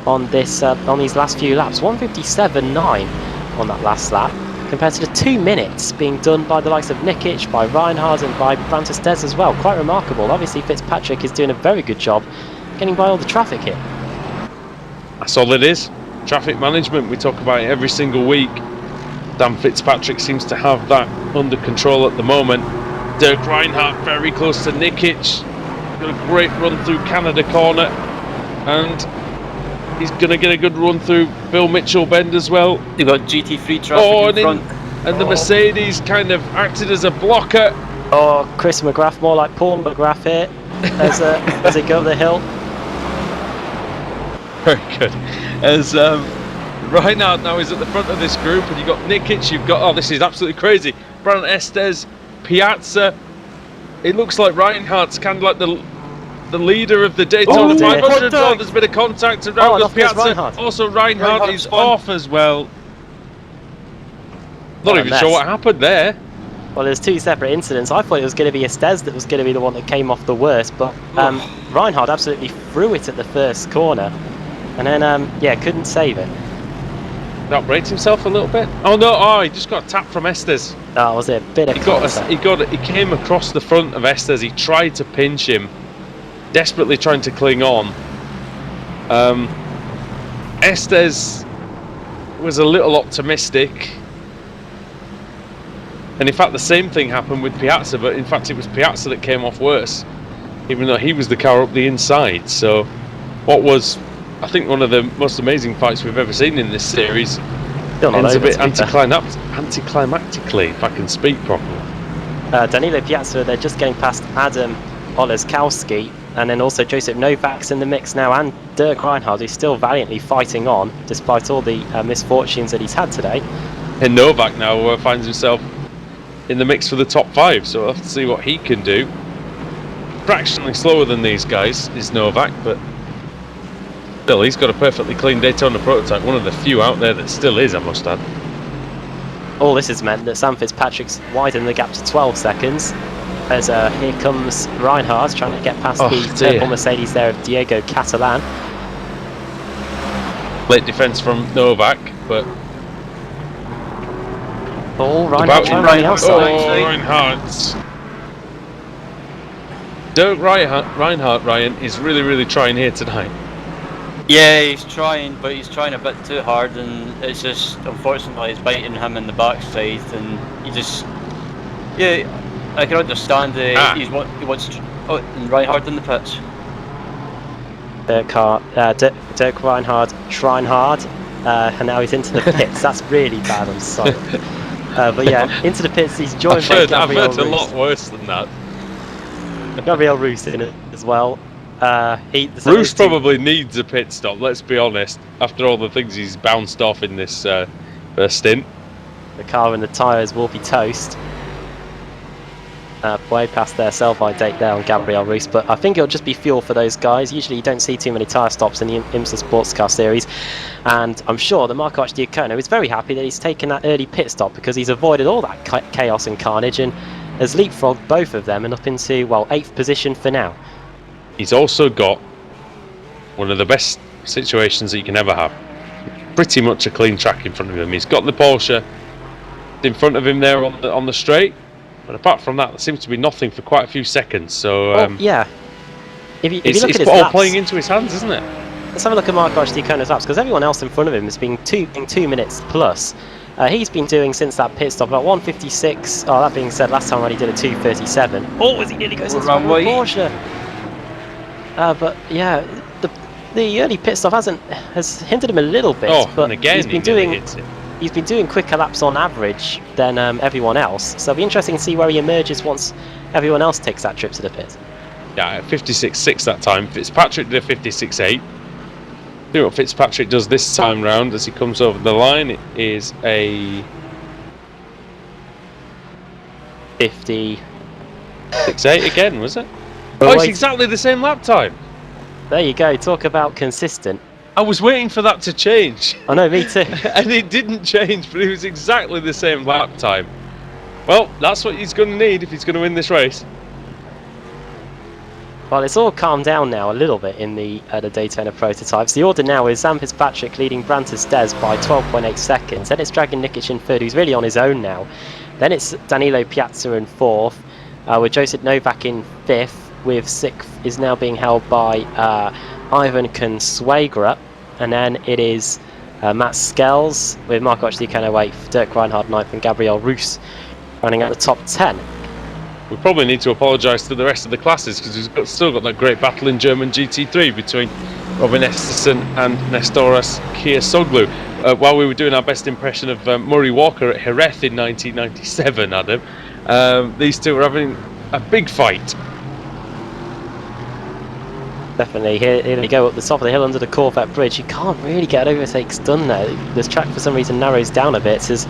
on this on these last few laps. 1:57.9 on that last lap, compared to the 2 minutes being done by the likes of Nikic, by Reinhardt and by Brandt Estes as well. Quite remarkable. Obviously Fitzpatrick is doing a very good job getting by all the traffic here. That's all it is. Traffic management, we talk about it every single week. Dan Fitzpatrick seems to have that under control at the moment. Dirk Reinhardt very close to Nikic. Got a great run through Canada corner, and he's going to get a good run through Bill Mitchell Bend as well. You've got GT3 traffic in front. And the Mercedes kind of acted as a blocker. Oh, Chris McGrath, more like Paul McGrath here as they go up the hill. Very good. As Reinhardt now is at the front of this group, and you've got Nikic, you've got, oh, this is absolutely crazy, Brandt Estes, Piazza. It looks like Reinhardt's kind of like the leader of the Daytona 500. Oh, there's been a contact around with Piazza. Reinhardt. Also, Reinhardt is off as well. Not even sure what happened there. Well, there's two separate incidents. I thought it was going to be Estes that was going to be the one that came off the worst, but Reinhardt absolutely threw it at the first corner, and then yeah, couldn't save it. Outbraked himself a little bit. Oh no! Oh, he just got tapped from Estes. Oh, was it a bit of He came across the front of Estes. He tried to pinch him, desperately trying to cling on. Estes was a little optimistic, and in fact the same thing happened with Piazza, but in fact it was Piazza that came off worse, even though he was the car up the inside. So what was, I think, one of the most amazing fights we've ever seen in this series ends a bit anticlimactically, if I can speak properly. Danilo Piazza, they're just getting past Adam Oleszkowski, and then also Joseph Novak's in the mix now, and Dirk Reinhardt, who's still valiantly fighting on despite all the misfortunes that he's had today. And Novak now finds himself in the mix for the top 5, so we'll have to see what he can do. Fractionally slower than these guys is Novak, but still, he's got a perfectly clean Daytona prototype, one of the few out there that still is, I must add. All this has meant that Sam Fitzpatrick's widened the gap to 12 seconds, as here comes Reinhardt trying to get past the purple Mercedes there of Diego Catalan. Late defence from Novak, but Reinhardt on the outside. Reinhardt. Dirk Reinhardt, Ryan, is really trying here tonight. Yeah, he's trying, but he's trying a bit too hard, and it's just, unfortunately, it's biting him in the backside, and he just, yeah, I can understand he wants to, and right hard in the pitch. Dirk Reinhardt trying hard, and now he's into the pits. That's really bad, I'm sorry. But yeah, into the pits, he's joined by Gabriel I've heard Roos. a lot worse than that. Gabriel Roos in it as well. Roos probably needs a pit stop, let's be honest, after all the things he's bounced off in this first stint. The car and the tyres will be toast. Way past their sell-by date there on Gabriel Roos, but I think it'll just be fuel for those guys. Usually you don't see too many tyre stops in the IMSA Sportscar Series, and I'm sure that Marco Archdiacono is very happy that he's taken that early pit stop, because he's avoided all that chaos and carnage and has leapfrogged both of them and up into, well, 8th position for now. He's also got one of the best situations that you can ever have. Pretty much a clean track in front of him. He's got the Porsche in front of him there on the straight, but apart from that, there seems to be nothing for quite a few seconds. So yeah, if you look at his all laps, playing into his hands, isn't it? Let's have a look at Marco Archdiacono's laps, because everyone else in front of him has been in 2 minutes plus. He's been doing since that pit stop about 1:56. Oh, that being said, last time around he did a 2:37. Oh, as he nearly goes into the Porsche. But yeah, the early pit stop has hindered him a little bit. Oh, but and again he's been doing quicker laps on average than everyone else. So it'll be interesting to see where he emerges once everyone else takes that trip to the pit. Yeah, 56.6 that time. Fitzpatrick did a 56.8. See what Fitzpatrick does this time round as he comes over the line. It is a 56.8 again, was it? Oh, it's exactly the same lap time. There you go. Talk about consistent. I was waiting for that to change. I know, me too. And it didn't change, but it was exactly the same lap time. Well, that's what he's going to need if he's going to win this race. Well, it's all calmed down now a little bit in the Daytona prototypes. The order now is Sam Fitzpatrick leading Brantis Des by 12.8 seconds. Then it's Dragan Nikic in third, who's really on his own now. Then it's Danilo Piazza in fourth, with Josip Novak in fifth, with sixth is now being held by Ivan Consuegra. And then it is Matt Skells with Marco Archdiacono 8th, Dirk Reinhardt 9th, and Gabriel Roos running at the top 10. We probably need to apologise to the rest of the classes, because we've still got that great battle in German GT3 between Robin Esterson and Nestoras Kirsoglu. While we were doing our best impression of Murray Walker at Jerez in 1997, Adam, these two were having a big fight. Definitely, here they go up the top of the hill under the Corvette bridge. You can't really get overtakes done there. This track for some reason narrows down a bit, as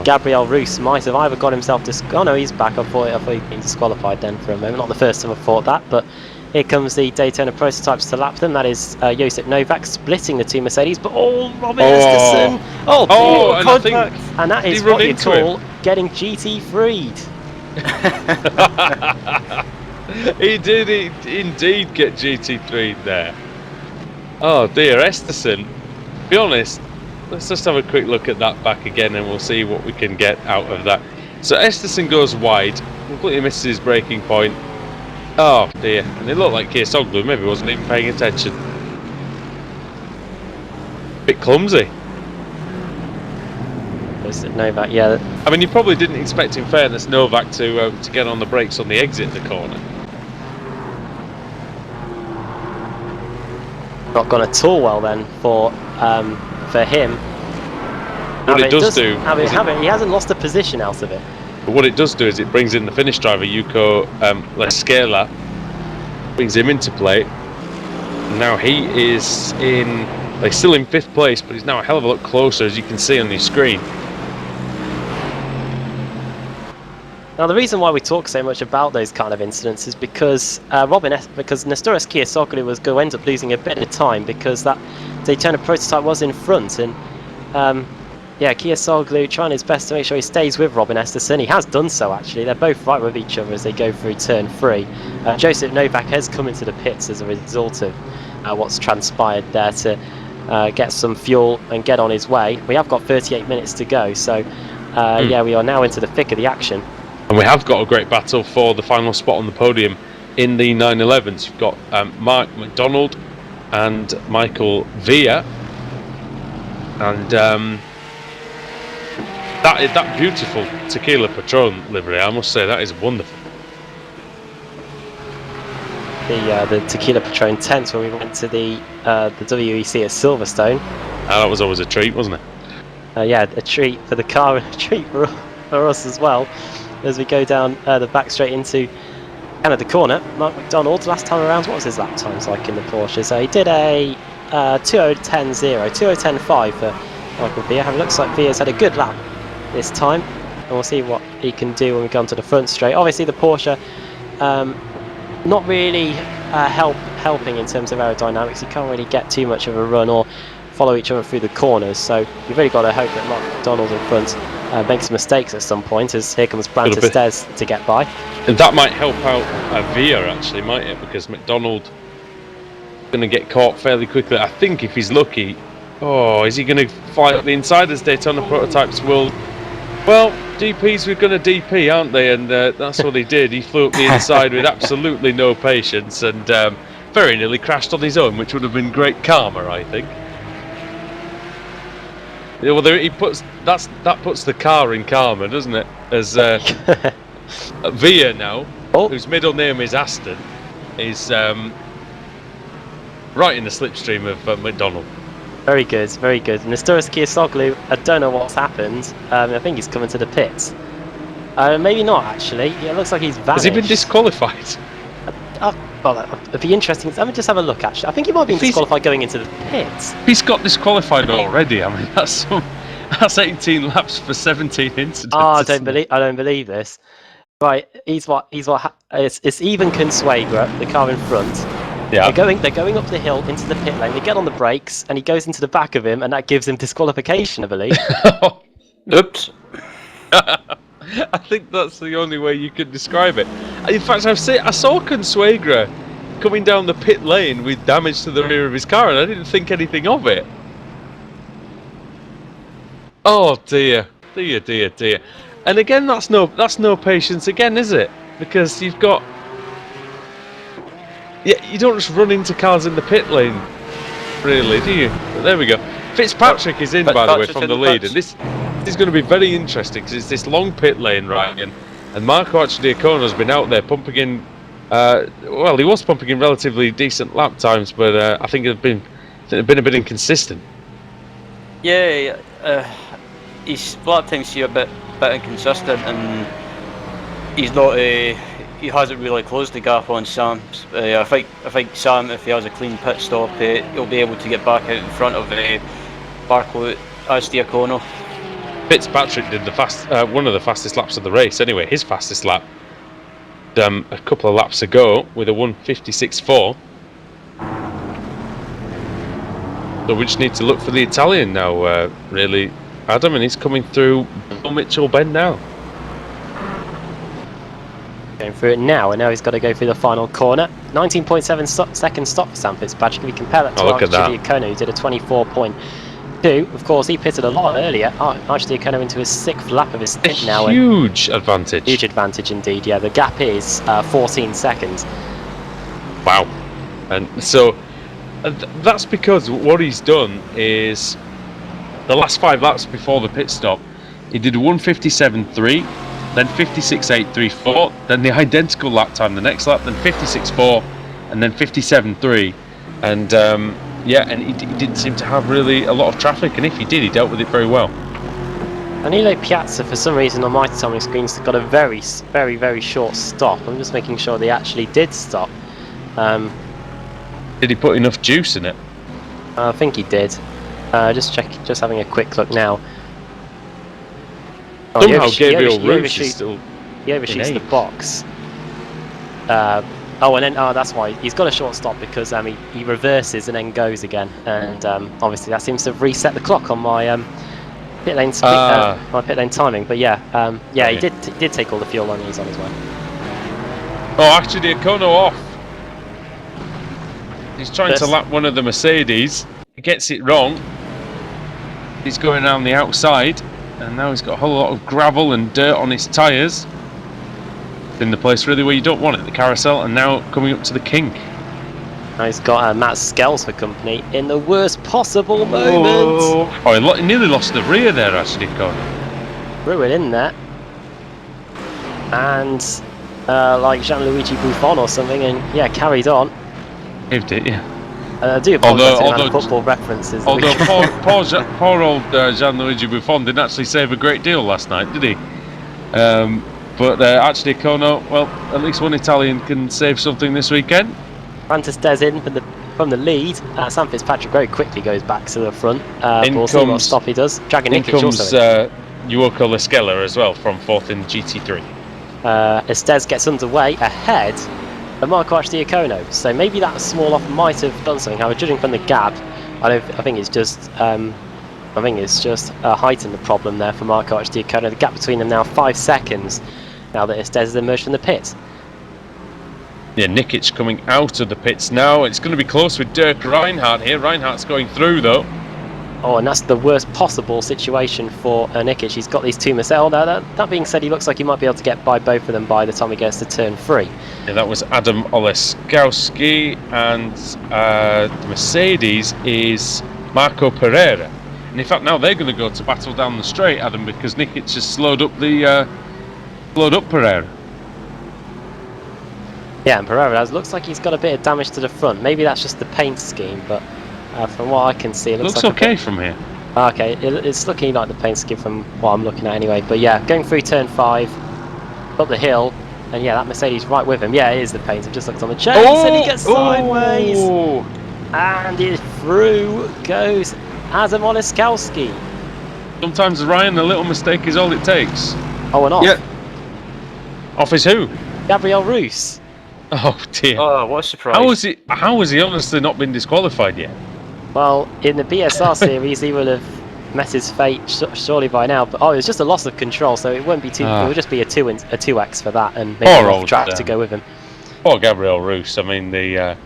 Gabriel Roos might have either got himself oh no, he's back. I thought he'd been disqualified then for a moment. Not the first time I thought that, but here comes the Daytona prototypes to lap them. That is Josip Novak splitting the two Mercedes, but Robin Esterson! And that is what you call getting GT freed. He did indeed get GT3 there. Oh dear, Esterson. To be honest, let's just have a quick look at that back again and we'll see what we can get out of that. So Esterson goes wide, completely misses his braking point. Oh dear, and it looked like Kirsoglu maybe wasn't even paying attention. Bit clumsy. Novak, yeah. I mean, you probably didn't expect, in fairness, Novak to get on the brakes on the exit of the corner. Not gone at all well then for him. What it does do, he hasn't lost a position out of it. But what it does do is it brings in the Finnish driver Jukka Leskela, brings him into play. Now he is he's still in 5th place, but he's now a hell of a lot closer, as you can see on your screen. Now, the reason why we talk so much about those kind of incidents is because Nestoras Kirsoglu was going to end up losing a bit of time, because that Daytona prototype was in front, and Kirsoglu trying his best to make sure he stays with Robin Esterson. He has done so, actually. They're both right with each other as they go through turn 3. Josip Novak has come into the pits as a result of what's transpired there to get some fuel and get on his way. We have got 38 minutes to go, so we are now into the thick of the action. And we have got a great battle for the final spot on the podium in the 911s. You've got Mark McDonald and Michael Villa. And that beautiful Tequila Patron livery, I must say, that is wonderful. The Tequila Patron tent when we went to the WEC at Silverstone. That was always a treat, wasn't it? Yeah, a treat for the car and a treat for us as well, as we go down the back straight into Canada corner. Mark McDonald, last time around, what was his lap times like in the Porsche? So he did a 2:10.0, 2:10.5 for Michael Villa. It looks like Villa's had a good lap this time, and we'll see what he can do when we go onto the front straight. Obviously the Porsche not really helping in terms of aerodynamics. You can't really get too much of a run or follow each other through the corners, so you've really got to hope that Mark McDonald in front makes mistakes at some point, as here comes Brandt Estes to get by. And that might help out Villa, actually, might it? Because McDonald going to get caught fairly quickly. I think if he's lucky. Oh, is he going to fly up the inside as Daytona Prototypes will? Well, DPs were going to DP, aren't they? And that's what he did. He flew up the inside with absolutely no patience and very nearly crashed on his own, which would have been great karma, I think. Yeah, well, he puts that puts the car in karma, doesn't it? As Villa now, whose middle name is Aston, is right in the slipstream of McDonald. Very good, very good. And Nestoras Kirsoglu, I don't know what's happened. I think he's coming to the pits. Maybe not, actually. Yeah, it looks like he's vanished. Has he been disqualified? Well, it'd be interesting. Let me just have a look, actually. I think he might have been disqualified going into the pits. He's got disqualified already. I mean, that's 18 laps for 17 incidents. Oh, I don't believe this. Right, it's even Consuegra, the car in front. Yeah. They're going up the hill into the pit lane. They get on the brakes, and he goes into the back of him, and that gives him disqualification, I believe. Oops. I think that's the only way you could describe it. In fact, I saw Consuegra coming down the pit lane with damage to the rear of his car, and I didn't think anything of it. Oh dear, dear, dear, dear. And again, that's no patience again, is it? Because you've got. Yeah, you don't just run into cars in the pit lane, really, do you? But there we go. Fitzpatrick is in, by the way, from the lead, and this is going to be very interesting because it's this long pit lane, right? And Marco Arcidiacono's been out there pumping in. Well, he was pumping in relatively decent lap times, but I think it's been a bit inconsistent. Yeah, his lap times here a bit inconsistent, and he's not. He hasn't really closed the gap on Sam. I think Sam, if he has a clean pit stop, he'll be able to get back out in front of Marco Arcidiacono. Fitzpatrick did one of the fastest laps of the race. Anyway, his fastest lap a couple of laps ago with a 1:56.4. So we just need to look for the Italian now, really, Adam, and he's coming through Mitchell Bend now. Going through it now, and now he's got to go through the final corner. 19.7 second stop for Sam Fitzpatrick. If we compare that to Arcidiacono, who did a 24.2. Of course, he pitted a lot earlier. Arcidiacono into his 6th lap of his stint now. Huge advantage. Huge advantage indeed, yeah. The gap is 14 seconds. Wow. And so that's because what he's done is the last 5 laps before the pit stop, he did a 1:57.3. Then 56.834, then the identical lap time the next lap, then 56.4, and then 57.3, and and he didn't seem to have really a lot of traffic, and if he did, he dealt with it very well. Danilo Piazza, for some reason on my timing screens, got a very, very, very short stop. I'm just making sure they actually did stop. Did he put enough juice in it? I think he did. Just having a quick look now. Somehow Gabriel Rouge is still. He overshoots the box. And then that's why he's got a short stop, because he reverses and then goes again, and obviously that seems to have reset the clock on my pit lane timing. But he did take all the fuel on he's on his way. Oh, actually, Diacono off. He's trying to lap one of the Mercedes. He gets it wrong. He's going around the outside. And now he's got a whole lot of gravel and dirt on his tyres. In the place really where you don't want it, the carousel, and now coming up to the kink. Now he's got Matt Skells for company in the worst possible moment. Oh, he nearly lost the rear there, actually, Con. Threw it in there. And like Gianluigi Buffon or something, and yeah, carried on. Saved it, yeah. I do apologise for the football references. Although poor old Gianluigi Buffon didn't actually save a great deal last night, did he? But actually, Kono, well, at least one Italian can save something this weekend. Francis Des in from the lead. Sam Fitzpatrick very quickly goes back to the front. We'll see what stop he does. Dragon In Nikic comes also. Yuoko Lescella as well from 4th in GT3. Estes gets underway ahead of Marco Diacono. So maybe that small off might have done something. However, judging from the gap, I think it's just heightened the problem there for Marco Diacono. The gap between them now 5 seconds. Now that Estes has emerged from the pit. Yeah, Nikic coming out of the pits now. It's going to be close with Dirk Reinhardt here. Reinhardt's going through though. Oh, and that's the worst possible situation for Nikic. He's got these two Mercedes. That being said, he looks like he might be able to get by both of them by the time he gets to turn 3. Yeah, that was Adam Oleskowski, and the Mercedes is Marco Pereira. And in fact, now they're going to go to battle down the straight, Adam, because Nikic has slowed up Pereira. Yeah, and Pereira looks like he's got a bit of damage to the front. Maybe that's just the paint scheme, but from what I can see, it looks like okay from here. Okay, it's looking like the paint scheme from what I'm looking at anyway. But yeah, going through turn 5, up the hill, and yeah, that Mercedes right with him. Yeah, it is the paint. I've just looked on the chase, and he gets sideways, and it through goes Adam Oleskowski. Sometimes, Ryan, a little mistake is all it takes. Oh, and off. Yeah. Off is who? Gabriel Roos. Oh dear. Oh, what a surprise. How has he honestly not been disqualified yet? Well, in the BSR series, he will have met his fate surely by now. But it was just a loss of control, so it won't be too. It will just be a 2x for that, and maybe off track to go with him. Poor Gabriel Roos. I mean, the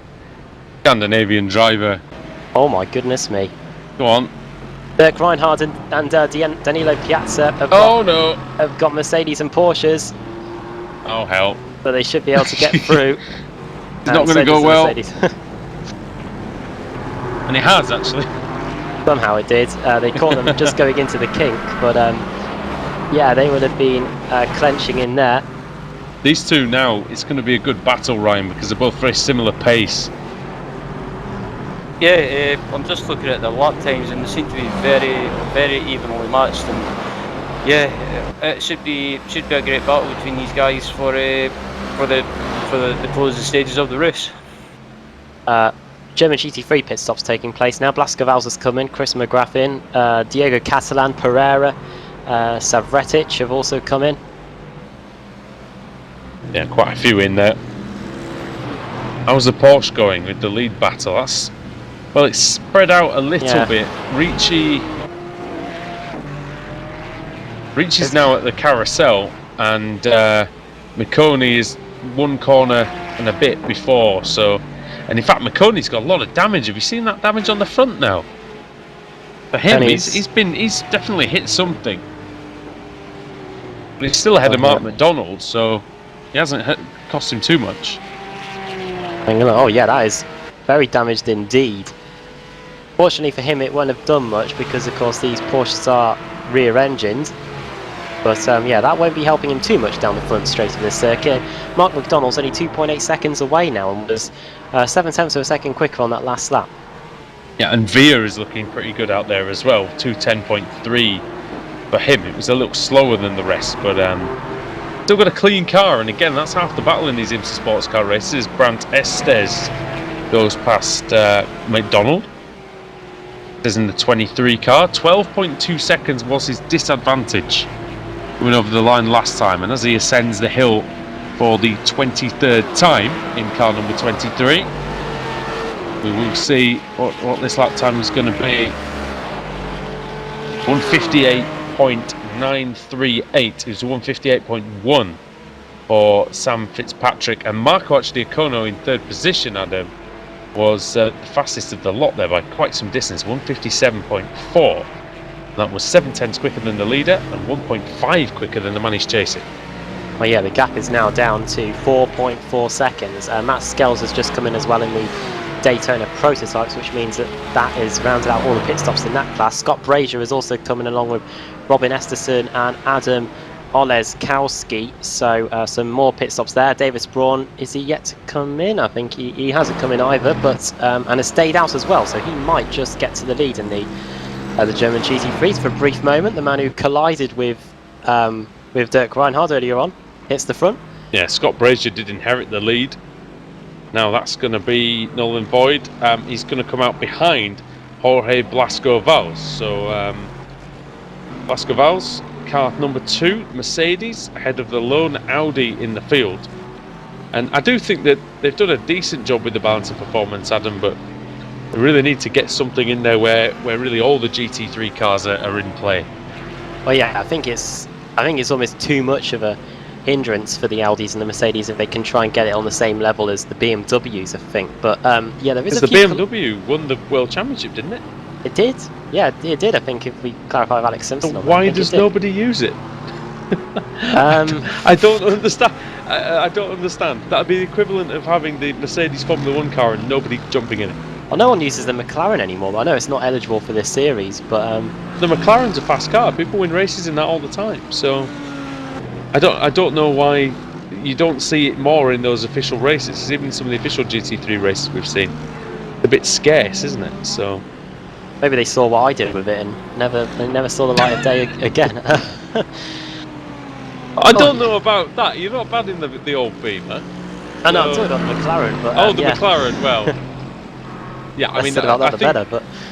Scandinavian driver. Oh my goodness me. Go on. Dirk Reinhardt and Danilo Piazza have got Mercedes and Porsches. Oh hell. But they should be able to get through. It's not going to go well. And it has, actually. Somehow it did. They caught them just going into the kink, but yeah, they would have been clenching in there. These two now, it's going to be a good battle, Ryan, because they're both very similar pace. Yeah, I'm just looking at the lap times, and they seem to be very, very evenly matched. And yeah, it should be a great battle between these guys for the closing stages of the race. German GT3 pit stops taking place now. Blaskovals has come in, Chris McGrath in, Diego Catalan, Pereira, Savretic have also come in. Yeah, quite a few in there. How's the Porsche going with the lead battle? Well, it's spread out a little bit. Ricci's now at the carousel, and Micconi is one corner and a bit before. And in fact, Micconi's got a lot of damage. Have you seen that damage on the front now? For him, he's definitely hit something. But he's still ahead of Mark McDonald, so he hasn't cost him too much. Oh yeah, that is very damaged indeed. Fortunately for him, it won't have done much because, of course, these Porsches are rear-engined. But yeah, that won't be helping him too much down the front straight of the circuit. Mark McDonald's only 2.8 seconds away now and was 0.7 of a second quicker on that last lap. Yeah, and Veer is looking pretty good out there as well. 2:10.3 for him. It was a little slower than the rest, but still got a clean car. And again, that's half the battle in these IMSA Sportscar races. Brandt Estes goes past McDonald. Is in the 23 car. 12.2 seconds was his disadvantage coming over the line last time, and as he ascends the hill for the 23rd time in car number 23, we will see what this lap time is going to be. 158.938 is 158.1 for Sam Fitzpatrick, and Marco Diacono in third position, Adam, was the fastest of the lot there by quite some distance, 157.4. That was 0.7 quicker than the leader and 1.5 quicker than the man he's chasing. Well, yeah, the gap is now down to 4.4 seconds. Matt Skells has just come in as well in the Daytona prototypes, which means that is rounded out all the pit stops in that class. Scott Brazier is also coming along with Robin Esterson and Adam Oleszkowski, so some more pit stops there. Davis Braun, is he yet to come in? I think he hasn't come in either, but and has stayed out as well, so he might just get to the lead in the German GT3s for a brief moment. The man who collided with Dirk Reinhardt earlier on hits the front. Yeah, Scott Brazier did inherit the lead. Now that's going to be null and void. He's going to come out behind Jorge Blasco-Valls. So Blasco-Valls, car number 2, Mercedes, ahead of the lone Audi in the field. And I do think that they've done a decent job with the balance of performance, Adam, but they really need to get something in there where really all the GT3 cars are in play. Well, yeah, I think it's almost too much of a hindrance for the Audis and the Mercedes if they can try and get it on the same level as the BMWs, I think. But yeah, there is a the few. BMW won the World Championship, didn't it? It did. Yeah, it did. I think if we clarify with Alex Simpson. So why does nobody use it? I don't understand. I don't understand. That'd be the equivalent of having the Mercedes Formula 1 car and nobody jumping in it. Well, no one uses the McLaren anymore. I know it's not eligible for this series, but the McLaren's a fast car. People win races in that all the time. So I don't know why you don't see it more in those official races. Even some of the official GT3 races we've seen, a bit scarce, isn't it? So maybe they saw what I did with it and never saw the light of day again. I don't know about that. You're not bad in the old Beamer. I know, I'm talking about the McLaren, but the yeah. McLaren. Well, yeah, I mean,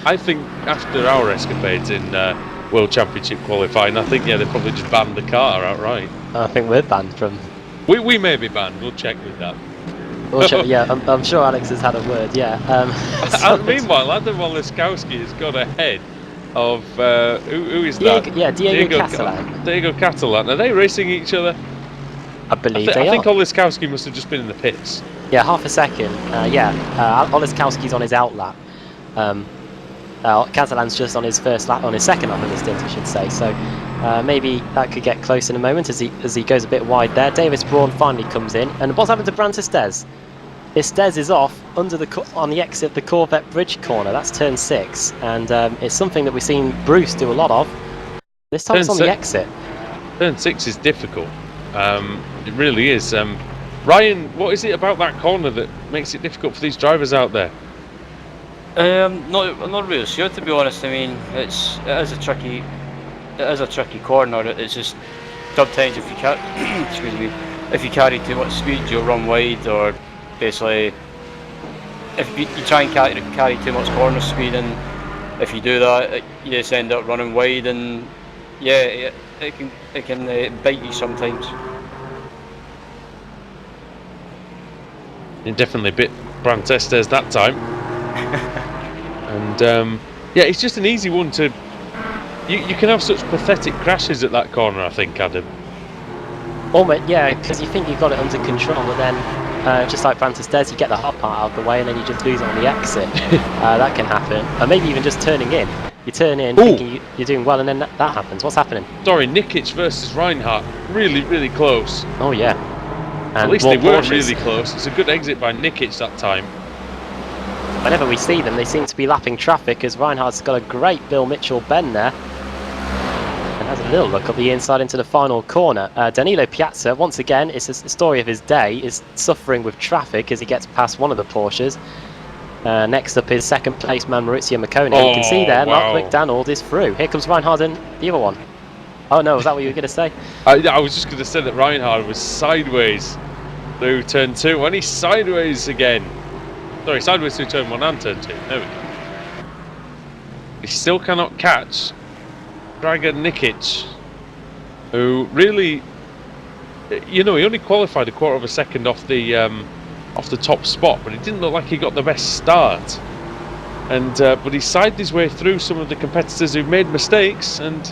I think after our escapades in World Championship qualifying, I think they probably just banned the car outright. I think we're banned from. We may be banned. We'll check with that. Yeah, I'm sure Alex has had a word. Yeah. Meanwhile, Adam Oleszkowski has got ahead of who is that? Diego Catalan. Diego Catalan. Are they racing each other? I believe they are. I think Oleszkowski must have just been in the pits. Yeah, half a second. Oleszkowski's on his out lap. Catalan's just on his first lap, on his second lap of the stint, I should say. So maybe that could get close in a moment as he goes a bit wide there. Davis Braun finally comes in, and what's happened to Brandt Estes? Estes is off on the exit of the Corvette Bridge corner. That's turn 6, and it's something that we've seen Bruce do a lot of. This time it's on the exit. Turn 6 is difficult. It really is. Ryan, what is it about that corner that makes it difficult for these drivers out there? I'm not really sure, to be honest. I mean, it is a tricky corner. It's just sometimes if you if you carry too much speed, you'll run wide, or basically if you try and carry too much corner speed, and if you do that, you just end up running wide, and yeah, it can bite you sometimes. It definitely bit Brandt Estes that time. And yeah, it's just an easy one to. You can have such pathetic crashes at that corner, I think, Adam. Almost, yeah, because you think you've got it under control, but then just like Brandt Estes, you get the hard part out of the way, and then you just lose it on the exit. That can happen, or maybe even just turning in. You turn in thinking you're doing well, and then that happens. What's happening? Sorry, Nikic versus Reinhardt, really, really close. Oh yeah. And at least they were really close. It's a good exit by Nikic that time. Whenever we see them, they seem to be lapping traffic, as Reinhardt's got a great Bill Mitchell bend there. And has a little look up the inside into the final corner. Danilo Piazza, once again, it's a story of his day, is suffering with traffic as he gets past one of the Porsches. Next up is second place man Maurizio Maccone. You can see there, wow. Mark McDonald is through. Here comes Reinhardt and the other one. Oh no, was that what you were going to say? I was just going to say that Reinhardt was sideways through turn 2, and he's sideways again. Sorry, sideways through turn 1 and turn 2. There we go. He still cannot catch Dragan Nikic, who really, he only qualified a quarter of a second off the top spot, but it didn't look like he got the best start. And but he sided his way through some of the competitors who've made mistakes and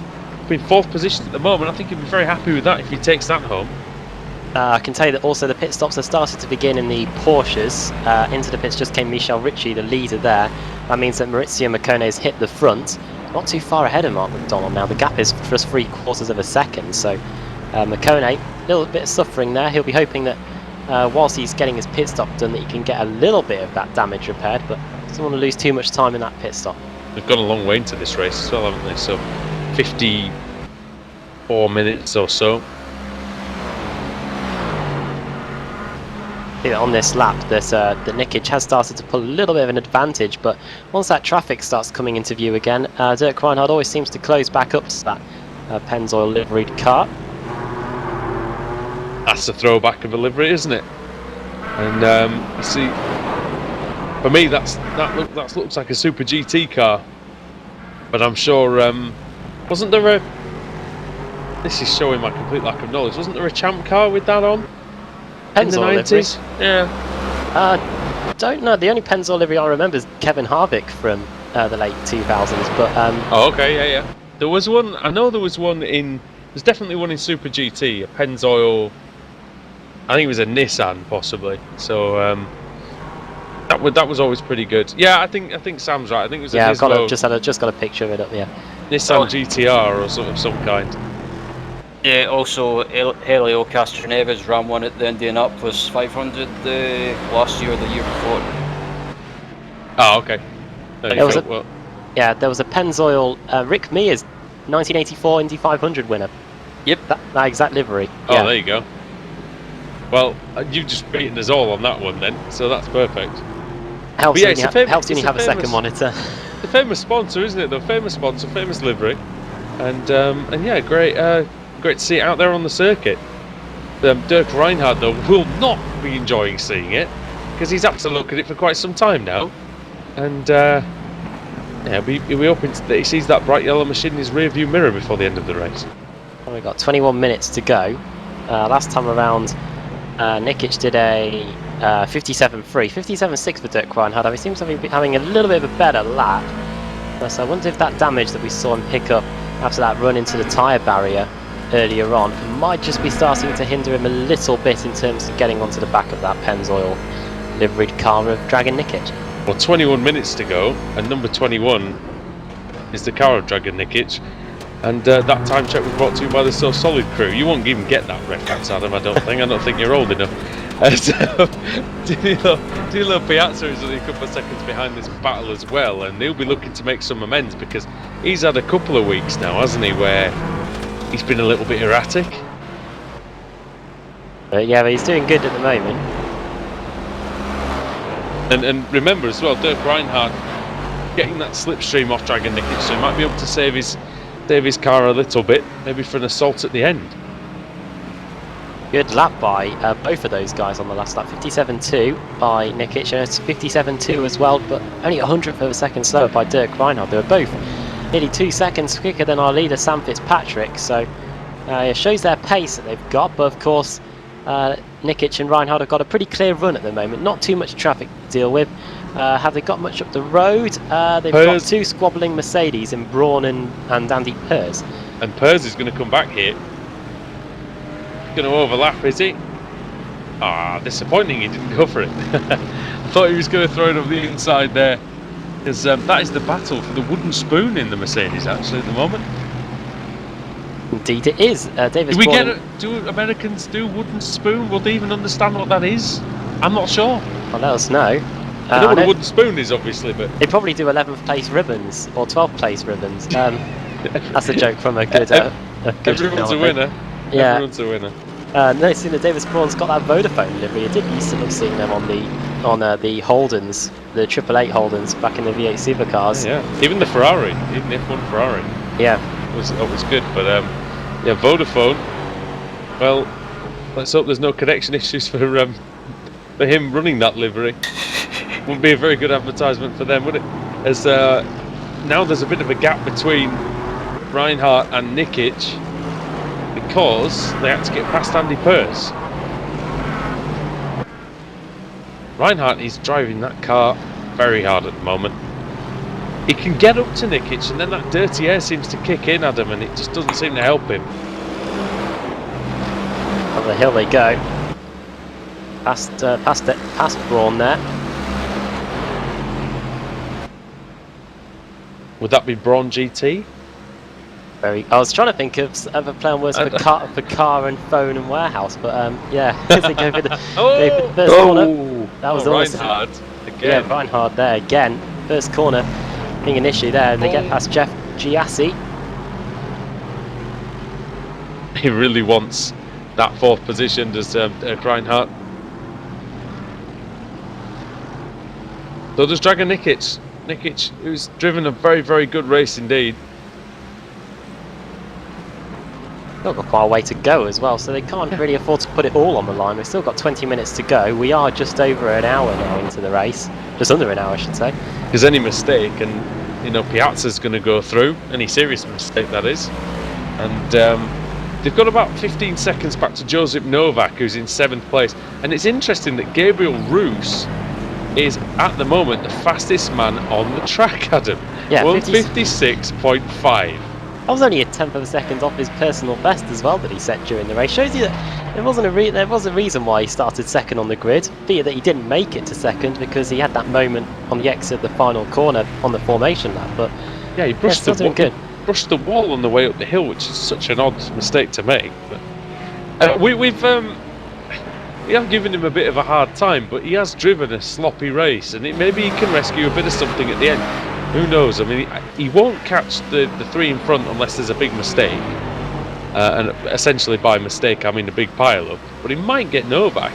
in 4th position at the moment. I think he'll be very happy with that if he takes that home. I can tell you that also the pit stops have started to begin in the Porsches. Into the pits just came Michel Ricci, the leader there. That means that Maurizio Maccone has hit the front. Not too far ahead of Mark McDonald now. The gap is just 3/4 of a second. So Maccone, a little bit of suffering there. He'll be hoping that whilst he's getting his pit stop done, that he can get a little bit of that damage repaired, but doesn't want to lose too much time in that pit stop. They've gone a long way into this race as well, haven't they? So 54 minutes or so. I think that on this lap, that Nikic has started to pull a little bit of an advantage, but once that traffic starts coming into view again, Dirk Reinhardt always seems to close back up to that Pennzoil liveried car. That's a throwback of a livery, isn't it? And you see, for me, that looks like a Super GT car. But I'm sure, wasn't there a? This is showing my complete lack of knowledge. Wasn't there a Champ car with that on? In the 90s? Yeah. Don't know. The only Pennzoil livery I remember is Kevin Harvick from the late 2000s. But oh, okay, yeah. There was one. I know there was one in. There's definitely one in Super GT. A Pennzoil. I think it was a Nissan, possibly. So that was always pretty good. Yeah, I think Sam's right. I think it was a I've Nismo, just got a picture of it up there. Nissan GTR or sort of some kind. Yeah, also Helio Castroneves ran one at the Indianapolis 500 last year or the year before. Oh, okay. There was a Pennzoil, Rick Mears 1984 Indy 500 winner. Yep. That exact livery. Oh, yeah. there you go. Well, you've just beaten us all on that one then, so that's perfect. Helps Yeah, when you have a second monitor. The famous sponsor, isn't it? The famous sponsor, famous livery, and yeah, great to see it out there on the circuit. Dirk Reinhardt though will not be enjoying seeing it because he's had to look at it for quite some time now, and yeah, we're hoping that he sees that bright yellow machine in his rear view mirror before the end of the race. Well, we've got 21 minutes to go. Last time around, Nikic did a 57.3, 57.6 for Dirk Reinhardt. He seems to be having a little bit of a better lap. So I wonder if that damage that we saw him pick up after that run into the tyre barrier earlier on might just be starting to hinder him a little bit in terms of getting onto the back of that Pennzoil liveried car of Dragon Nikic. Well, 21 minutes to go, and number 21 is the car of Dragon Nikic. And that time check was brought to you by the So Solid crew. You won't even get that reference, Adam, I don't think. I don't think you're old enough. So, Danilo Piazza is only a couple of seconds behind this battle as well, and he'll be looking to make some amends because he's had a couple of weeks now, hasn't he, where he's been a little bit erratic. Yeah, but he's doing good at the moment. And remember as well, Dirk Reinhardt getting that slipstream off Dragon Nikic, so he might be able to save his car a little bit, maybe for an assault at the end. Good lap by both of those guys on the last lap. 57.2 by Nikic, and it's 57.2 as well, but only 100th of a second slower by Dirk Reinhardt. They were both nearly 2 seconds quicker than our leader Sam Fitzpatrick, so it shows their pace that they've got, but of course Nikic and Reinhardt have got a pretty clear run at the moment, not too much traffic to deal with. Have they got much up the road? They've got two squabbling Mercedes in Braun and Andy Pers. And Pers is going to come back here. Going to overlap, is he? Ah, disappointing he didn't go for it. I thought he was going to throw it up the inside there. Because that is the battle for the wooden spoon in the Mercedes actually at the moment. Indeed it is. Do Americans do wooden spoon? Will they even understand what that is? I'm not sure. Well, let us know. I know what a wooden spoon is, obviously, but they probably do 11th place ribbons or 12th place ribbons. That's a joke from a good. Everyone's a winner. Yeah. Everyone's a winner. Noticing that Davis Braun's got that Vodafone livery. I did used to love seeing them on the Holdens, the 888 Holdens back in the V8 supercars. Yeah, even the Ferrari, even the F1 Ferrari. Yeah, was good. But yeah, Vodafone. Well, let's hope there's no connection issues for him running that livery. Wouldn't be a very good advertisement for them, would it? As now there's a bit of a gap between Reinhardt and Nikic because they had to get past Andy Pers. Reinhardt is driving that car very hard at the moment. He can get up to Nikic, and then that dirty air seems to kick in, Adam, and it just doesn't seem to help him. On the hill they go. Past Braun there. Would that be Braun GT? I was trying to think of a plan words for car and phone and warehouse, but yeah, because they go for the first corner. That was almost Reinhard yeah, again. Reinhard there again. First corner being an issue there, and they get past Jeff Giassi. He really wants that 4th position, does Reinhardt. So does Dragan Nikic. Nikic, who's driven a very, very good race indeed. Still got quite a way to go as well, so they can't really afford to put it all on the line. We've still got 20 minutes to go. We are just over an hour now into the race. Just under an hour, I should say. Because any mistake, and you know, Piazza's going to go through, any serious mistake that is. And they've got about 15 seconds back to Josip Novak, who's in 7th place. And it's interesting that Gabriel Roos is at the moment the fastest man on the track, Adam. Yeah, 156.5. That was only a 10th of a second off his personal best as well that he set during the race. Shows you that there was a reason why he started second on the grid, be it that he didn't make it to second because he had that moment on the exit of the final corner on the formation lap. But yeah, he brushed the wall on the way up the hill, which is such an odd mistake to make. But we have given him a bit of a hard time, but he has driven a sloppy race, and maybe he can rescue a bit of something at the end. Who knows? I mean, he won't catch the 3 in front unless there's a big mistake. And essentially by mistake, I mean a big pile-up. But he might get Novak.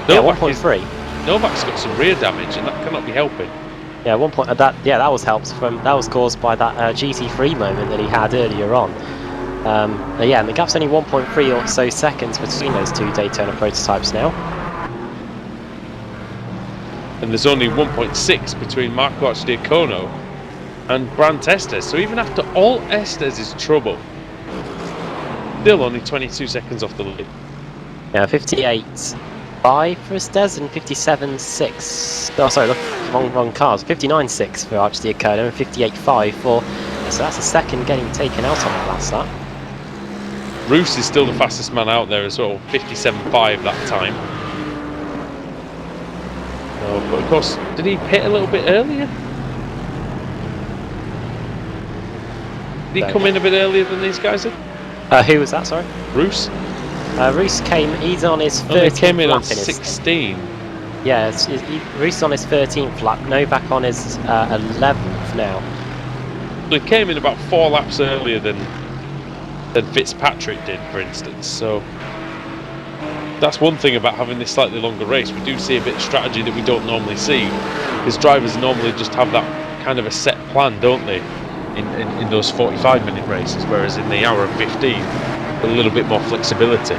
Yeah, 1.3. Novak's got some rear damage, and that cannot be helping. Yeah, that was caused by that GT3 moment that he had earlier on. Yeah, and the gap's only 1.3 or so seconds between those 2 Daytona prototypes now. And there's only 1.6 between Marco Arcidiacono and Brandt Estes. So even after all Estes' trouble, still only 22 seconds off the lead. Yeah, 58.5 for Estes and 57.6. Oh, sorry, look, wrong cars. 59.6 for Arcidiacono and 58.5 for. So that's a second getting taken out on that last lap. Roos is still the fastest man out there as well, 57.5 that time. But of course, did he pit a little bit earlier? Did he come in a bit earlier than these guys did? Who was that, sorry? Roos. Roos he's on his 13th lap. He came in on 16. Yeah, Roos on his 13th lap, Novak on his 11th now. So he came in about 4 laps earlier than Fitzpatrick did, for instance. So that's one thing about having this slightly longer race. We do see a bit of strategy that we don't normally see, because drivers normally just have that kind of a set plan, don't they, in those 45-minute races, whereas in the hour and 15 a little bit more flexibility.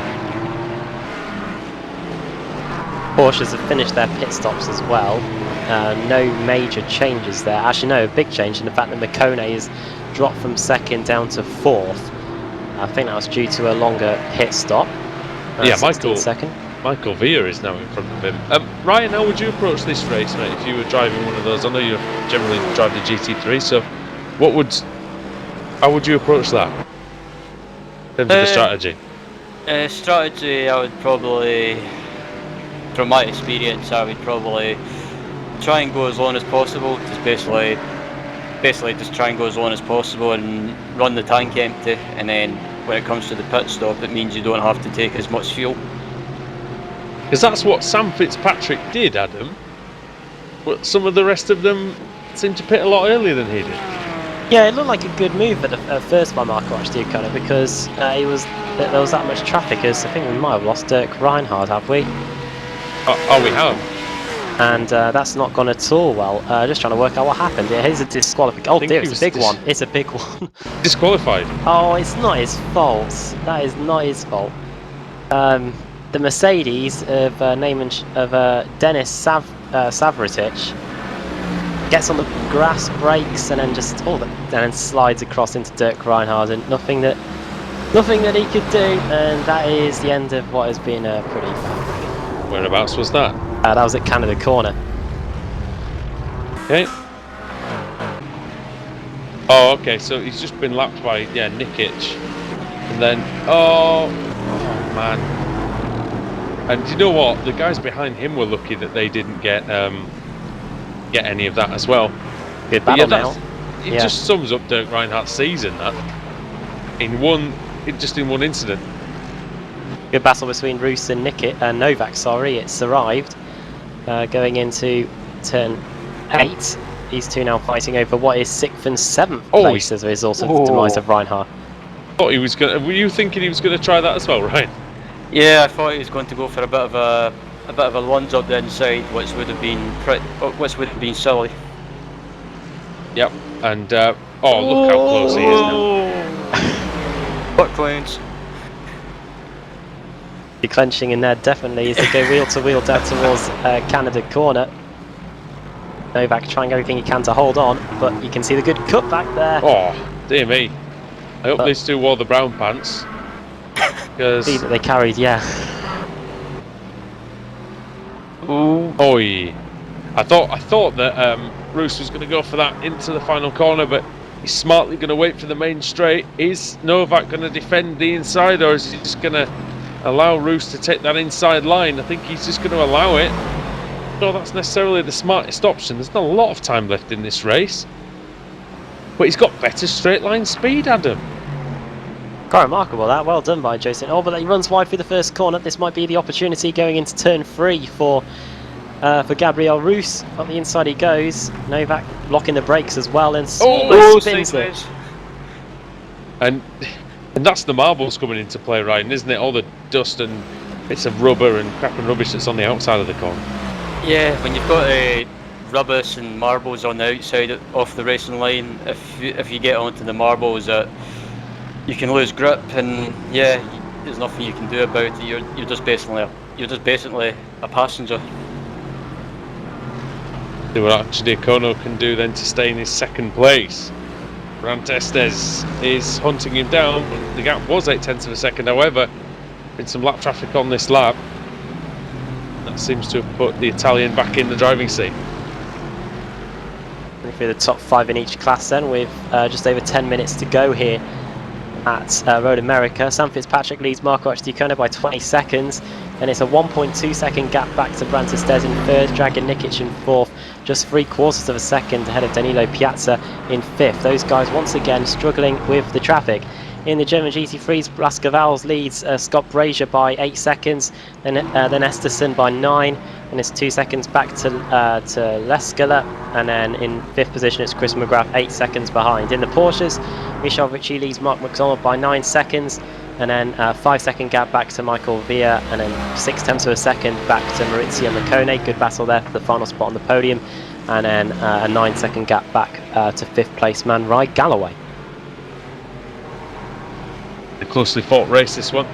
Porsches have finished their pit stops as well. No major changes there. Actually no, a big change in the fact that Makone has dropped from 2nd down to 4th. I think that was due to a longer pit stop. Yeah, Michael Villa is now in front of him. Ryan, how would you approach this race, mate, if you were driving one of those? I know you generally drive the GT3, so how would you approach that in terms of the strategy? Strategy, I would probably, from my experience, I would probably try and go as long as possible. Just basically just try and go as long as possible and run the tank empty, and then when it comes to the pit stop, it means you don't have to take as much fuel. Because that's what Sam Fitzpatrick did, Adam. But some of the rest of them seemed to pit a lot earlier than he did. Yeah, it looked like a good move at first by Marco Arcidiacono, because there was that much traffic. As I think we might have lost Dirk Reinhardt, have we? Oh, we have. And that's not gone at all well. Just trying to work out what happened. It is a disqualification. Oh dear, it's a big one. It's a big one. Disqualified. Oh, it's not his fault. That is not his fault. The Mercedes of Denis Savratic gets on the grass, brakes, and then slides across into Dirk Reinhardt, and nothing that he could do. And that is the end of what has been a pretty bad race. Whereabouts was that? That was at Canada Corner. Okay. Oh, okay. So he's just been lapped by Nikic, and then oh man. And you know what? The guys behind him were lucky that they didn't get any of that as well. Good battle now. It just sums up Dirk Reinhardt's season. That in one incident. Good battle between Roos and Novak, sorry, it's arrived. Going into turn 8. These two now fighting over what is 6th and 7th place as a result of the demise of Reinhardt. Thought he was going. Were you thinking he was going to try that as well, Ryan? Yeah, I thought he was going to go for a bit of a lunge up the inside, which would have been silly. Yep. And look how close he is now. Butt cleans. The clenching in there definitely as they go wheel to wheel down towards Canada corner. Novak trying everything he can to hold on, but you can see the good cut back there. Oh, dear me. I hope these two wore the brown pants. Because that they carried, yeah. Ooh. Oi. I thought that Roos was going to go for that into the final corner, but he's smartly going to wait for the main straight. Is Novak going to defend the inside, or is he just going to allow Roos to take that inside line? I think he's just going to allow it. No, that's necessarily the smartest option. There's not a lot of time left in this race. But he's got better straight line speed, Adam. Quite remarkable that. Well done by Jason. Oh, but he runs wide through the first corner. This might be the opportunity going into turn 3 for Gabriel Roos. On the inside he goes. Novak blocking the brakes as well and spins it. And that's the marbles coming into play, Ryan, isn't it? All the dust and bits of rubber and crap and rubbish that's on the outside of the corner. Yeah, when you've got rubbish and marbles on the outside off the racing line, if you get onto the marbles, you can lose grip, and yeah, there's nothing you can do about it. You're just basically a passenger. See what actually Kono can do then to stay in his second place. Grant Estes is hunting him down. The gap was 0.8 of a second, however, been some lap traffic on this lap. That seems to have put the Italian back in the driving seat. For the top 5 in each class then, with just over 10 minutes to go here at Road America. Sam Fitzpatrick leads Marco Archdiacono by 20 seconds, and it's a 1.2 second gap back to Brandt Estes in 3rd, Dragan Nikic in 4th, just 3/4 of a second ahead of Danilo Piazza in 5th. Those guys once again struggling with the traffic. In the German GT3s, Blascavals leads Scott Brazier by 8 seconds, then Esterson by 9, and it's 2 seconds back to Leskala, and then in 5th position it's Chris McGrath 8 seconds behind. In the Porsches, Michel Ricci leads Mark McDonald by 9 seconds, and then 5-second gap back to Michael Villa, and then 0.6 of a second back to Maurizio Maccone. Good battle there for the final spot on the podium, and then a 9-second gap back to 5th place man Ry Galloway. A closely fought race, this one.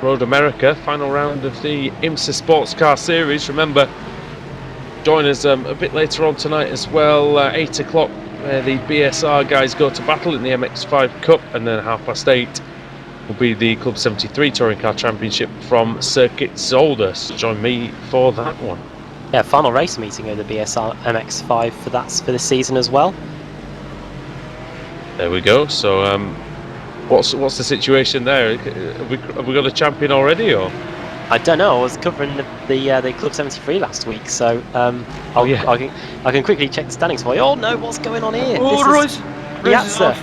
Road America, final round of the IMSA Sportscar Series. Remember, join us a bit later on tonight as well, 8 o'clock, where the BSR guys go to battle in the MX5 Cup, and then 8:30 will be the Club 73 Touring Car Championship from Circuit Zolder. So join me for that one. Yeah, final race meeting of the BSR MX5 for this season as well. There we go. So what's the situation there? Have we got a champion already, or? I don't know. I was covering the Club 73 last week, so I can quickly check the standings for you. Oh no, what's going on here? Oh, Roos is off.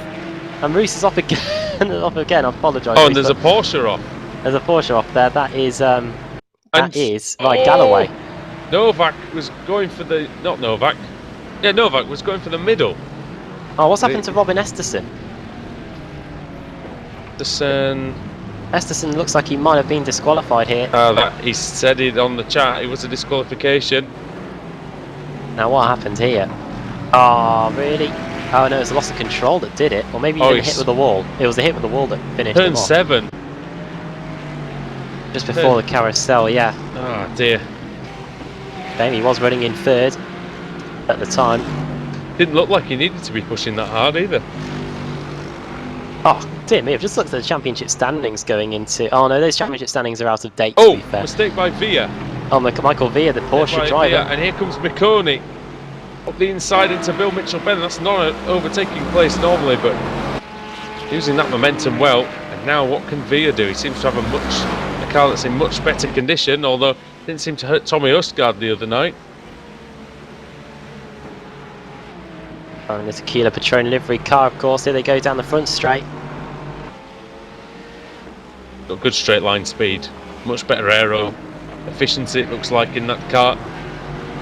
And Roos is off again. Off again. I apologise. Oh, and there's a Porsche off. There's a Porsche off there. That is right, Galloway. Novak was going for the Novak was going for the middle. Oh, what's happened to Robin Esterson? Esterson looks like he might have been disqualified here. He said it on the chat. It was a disqualification. Now what happened here? Oh, really? Oh no, it was a loss of control that did it. Or maybe he hit with the wall. It was the hit with the wall that finished him off. Turn 7. Just before the carousel, yeah. Oh dear. He was running in 3rd at the time. Didn't look like he needed to be pushing that hard either. Oh, dear me, I've just looked at the championship standings going into... Oh no, those championship standings are out of date, to be fair. Mistake by Villa. Oh, Michael Villa, the Porsche driver. Villa, and here comes Maccone. Up the inside into Bill Mitchell-Benn. That's not an overtaking place normally, but using that momentum well. And now what can Villa do? He seems to have a car that's in much better condition, although didn't seem to hurt Tommy Østgaard the other night. And the Tequila Patron livery car, of course. Here they go down the front straight. Got good straight line speed, much better aero efficiency it looks like in that car.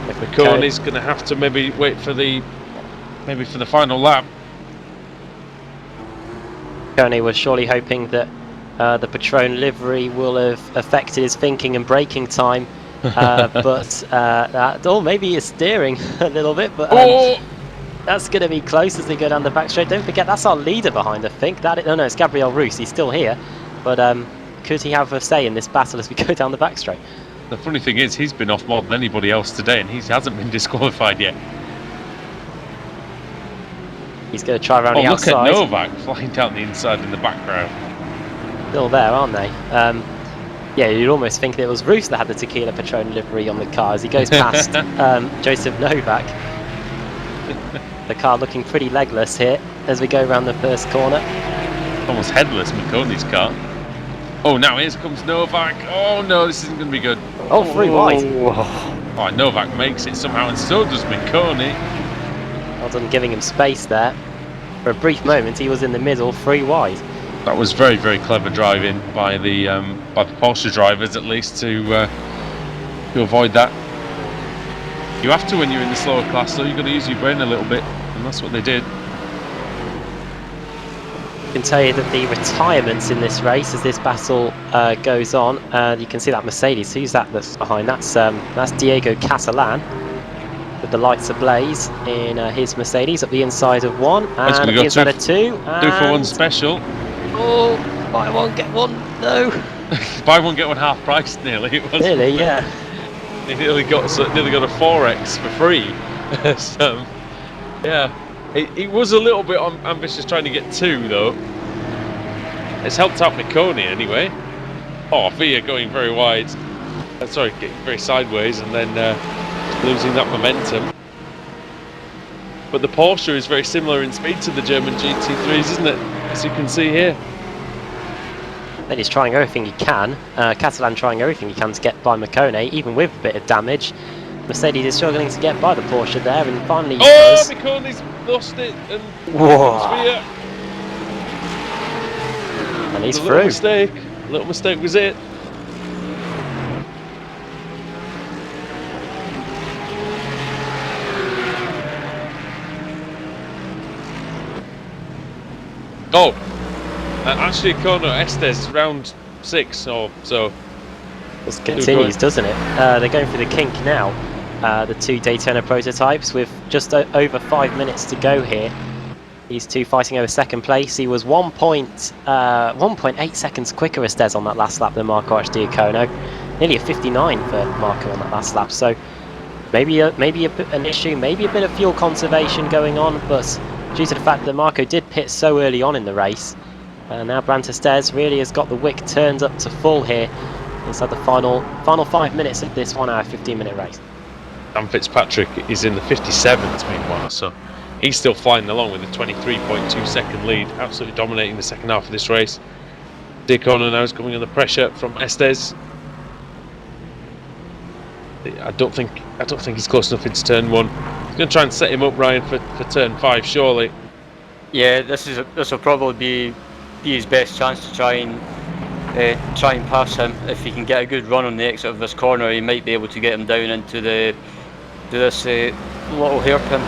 McConey's going to have to maybe wait for the final lap. Coney was surely hoping that the Patron livery will have affected his thinking and braking time, but maybe his steering a little bit. But that's going to be close as they go down the back straight. Don't forget, that's our leader behind, I think. It's Gabriel Roos. He's still here, but could he have a say in this battle as we go down the back straight? The funny thing is, he's been off more than anybody else today, and he hasn't been disqualified yet. He's going to try around the outside. Look at Novak flying down the inside in the background. Still there, aren't they? Yeah, you'd almost think that it was Roos that had the Tequila Patron livery on the car as he goes past Joseph Novak. The car looking pretty legless here as we go around the first corner. Almost headless, McConey's car. Oh, now here comes Novak. Oh no, this isn't going to be good. Oh, 3 wide. Oh, Novak makes it somehow, and so does McConey. Well done, giving him space there. For a brief moment, he was in the middle, 3 wide. That was very, very clever driving by the Porsche drivers, at least, to avoid that. You have to when you're in the slower class, so you've got to use your brain a little bit, and that's what they did. I can tell you that the retirements in this race, as this battle goes on, you can see that Mercedes. Who's that that's behind? That's Diego Catalan with the lights ablaze in his Mercedes up the inside of 1 and up the inside of 2. 2 for 1 special. Oh, buy one get one. No. Buy one get one half price. Nearly it was. Nearly, yeah. He nearly got a 4X for free. So, yeah. He was a little bit ambitious trying to get 2 though. It's helped out McConey anyway. Oh, Via going very wide. Sorry, getting very sideways and then losing that momentum. But the Porsche is very similar in speed to the German GT3s, isn't it? As you can see here. Then he's trying everything he can. Catalan trying everything he can to get by McConey, even with a bit of damage. Mercedes is struggling to get by the Porsche there, and finally he does. McConey's lost it, and and he's through. through. Little mistake was it. Oh, actually, Kono Estes round 6 or so. This continues, doesn't it? They're going through the kink now. The 2 Daytona prototypes with just over 5 minutes to go here. These 2 fighting over second place. He was 1.8 seconds quicker Estes on that last lap than Marco Archdiacono. Nearly a 59 for Marco on that last lap. So maybe an issue, maybe a bit of fuel conservation going on, but due to the fact that Marco did pit so early on in the race, now Brandt Estes really has got the wick turned up to full here inside the final 5 minutes of this 1 hour 15-minute race. Dan Fitzpatrick is in the 57th meanwhile, so he's still flying along with a 23.2 second lead, absolutely dominating the second half of this race. Diacono now is coming under pressure from Estes. I don't think he's close enough into turn 1. He's going to try and set him up, Ryan, for turn 5, surely. Yeah, this will probably be his best chance to try and pass him. If he can get a good run on the exit of this corner, he might be able to get him down into this little hairpin.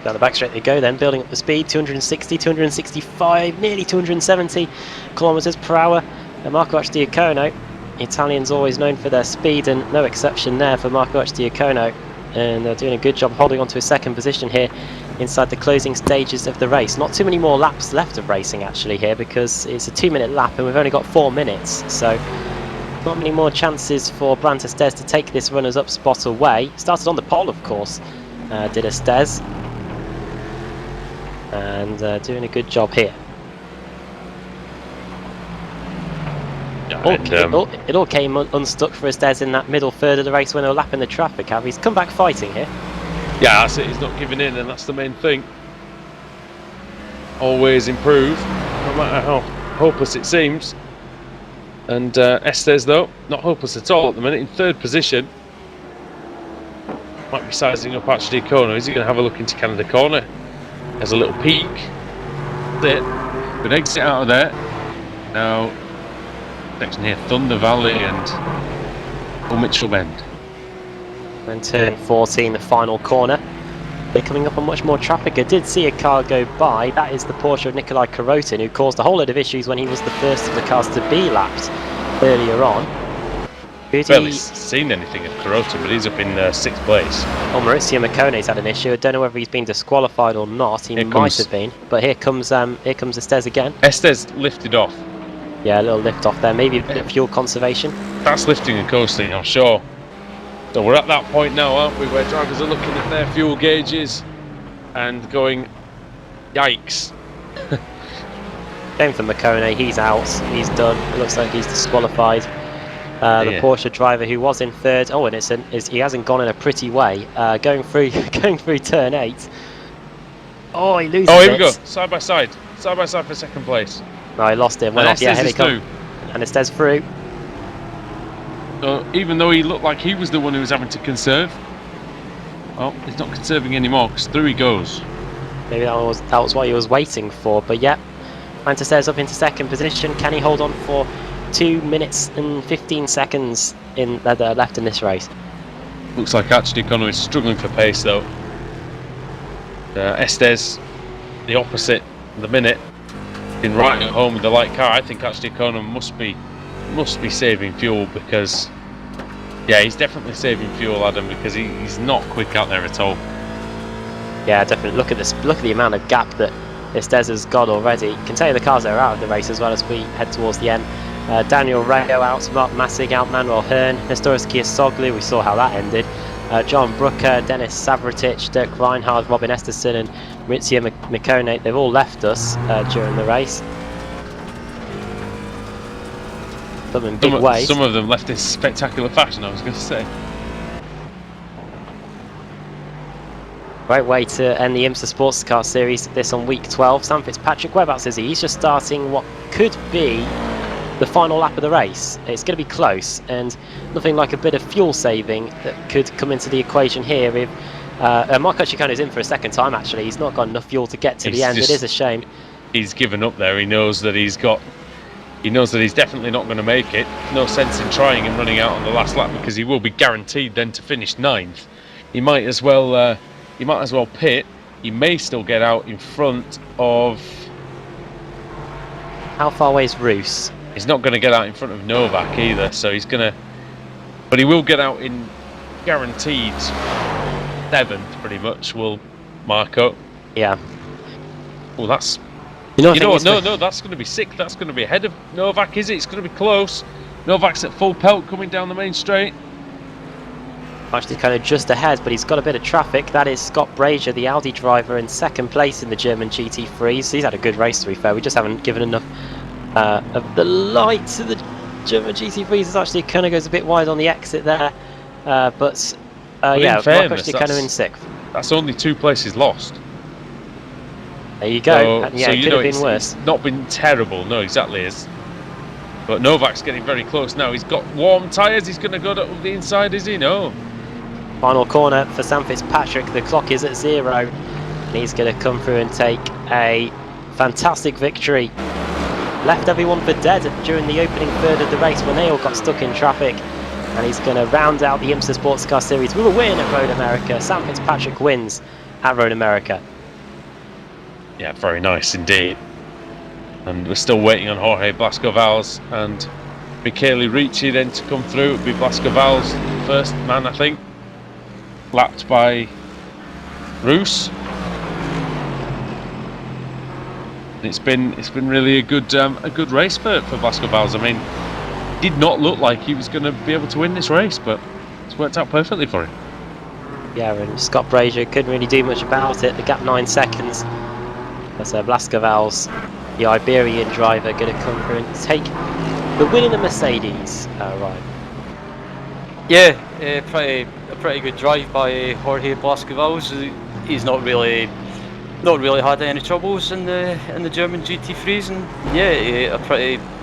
Down the back straight they go then, building up the speed, 260, 265, nearly 270 kilometers per hour. And Marco Archdiacono, Italians always known for their speed, and no exception there for Marco Archdiacono. And they're doing a good job holding on to a second position here inside the closing stages of the race. Not too many more laps left of racing actually here, because it's a 2-minute lap and we've only got 4 minutes. So not many more chances for Brandt Estes to take this runners-up spot away. Started on the pole, of course, did Estes. And doing a good job here. It all came unstuck for Estes in that middle third of the race when they were lapping the traffic. He's come back fighting here. Yeah, that's it. He's not giving in, and that's the main thing. Always improve, no matter how hopeless it seems. And Estes, though, not hopeless at all at the minute, in 3rd position. Might be sizing up Archdiacono. Is he going to have a look into Canada corner? There's a little peak. That's it. Good exit out of there. Now, section here, Thunder Valley and Mitchell Bend. Then turn 14, the final corner. They're coming up on much more traffic. I did see a car go by. That is the Porsche of Nikolai Karotin, who caused a whole load of issues when he was the first of the cars to be lapped earlier on. Barely seen anything of Karotin, but he's up in 6th place. Oh, Maurizio Miccone's had an issue. I don't know whether he's been disqualified or not. He might have been. But here comes Estes again. Estes lifted off. Yeah, a little lift off there. Maybe a bit of fuel conservation. That's lifting and coasting, I'm sure. So we're at that point now, aren't we, where drivers are looking at their fuel gauges and going, yikes. Same for Miccone, he's out, he's done. It looks like he's disqualified. The Porsche driver who was in 3rd, oh, and he hasn't gone in a pretty way. Going through turn 8. Oh, he loses it. Oh, here we go, side by side for 2nd place. No, he lost him. Went off. Yeah, here he comes. And Estes through. So even though he looked like he was the one who was having to conserve, well, he's not conserving anymore because through he goes. Maybe that was what he was waiting for. But yeah, Estes up into 2nd position. Can he hold on for 2 minutes and 15 seconds left in this race? Looks like actually Connor is struggling for pace though. Estes, the opposite, the minute, been right at home with the light car. I think actually Connor must be saving fuel because, yeah, he's definitely saving fuel, Adam, because he's not quick out there at all. Yeah, definitely. Look at this. Look at the amount of gap that Estes has got already. You can tell you the cars that are out of the race as well as we head towards the end. Daniel Rayo out, Mark Massig out, Manuel Hearn, Nestoris Kiasoglu, we saw how that ended. John Brooker, Dennis Savratic, Dirk Reinhard, Robin Esterson and Maurizio Miccone, they've all left us during the race. Some in big ways. Some of them left in spectacular fashion, I was going to say. Great way to end the IMSA Sportscar Series, this on week 12. Sam Fitzpatrick, whereabouts is he? He's just starting what could be the final lap of the race. It's going to be close, and nothing like a bit of fuel saving that could come into the equation here. If Marco Ciccone is in for a 2nd time, actually. He's not got enough fuel to get to the end. It is a shame. He's given up there. He knows that he's definitely not going to make it. No sense in trying and running out on the last lap because he will be guaranteed then to finish 9th. He might as well pit. He may still get out in front of. How far away is Roos? He's not going to get out in front of Novak either, so he's going to. But he will get out in guaranteed 7th, pretty much. Will Marco? Yeah. Well, that's. No, that's going to be 6th. That's going to be ahead of Novak, is it? It's going to be close. Novak's at full pelt coming down the main straight. Actually kind of just ahead, but he's got a bit of traffic. That is Scott Brazier, the Audi driver, in 2nd place in the German GT3s. He's had a good race, to be fair. We just haven't given enough of the light to the German GT3s. It actually kind of goes a bit wide on the exit there. But yeah, fairness, kind of in 6th. That's only 2 places lost. There you go. And yeah, it could have been worse. It's not been terrible, no, exactly is. But Novak's getting very close now. He's got warm tyres. He's going to go up the inside, is he? No. Final corner for Sam Fitzpatrick. The clock is at 0. And he's going to come through and take a fantastic victory. Left everyone for dead during the opening 3rd of the race when they all got stuck in traffic. And he's going to round out the IMSA Sportscar Series with a win at Road America. Sam Fitzpatrick wins at Road America. Yeah, very nice indeed. And we're still waiting on Jorge Blasco-Valls and Michele Ricci then to come through. It'll be Blasco-Valls first man, I think, lapped by Roos. It's been really a good race for Blasco-Valls. I mean, it did not look like he was going to be able to win this race, but it's worked out perfectly for him. Yeah, and Scott Brazier couldn't really do much about it. The gap 9 seconds. That's Blasco-Valls, the Iberian driver, going to come through and take the win in the Mercedes. Right. Yeah, a pretty good drive by Jorge Blasco-Valls. He's not really had any troubles in the German GT3s, and yeah, a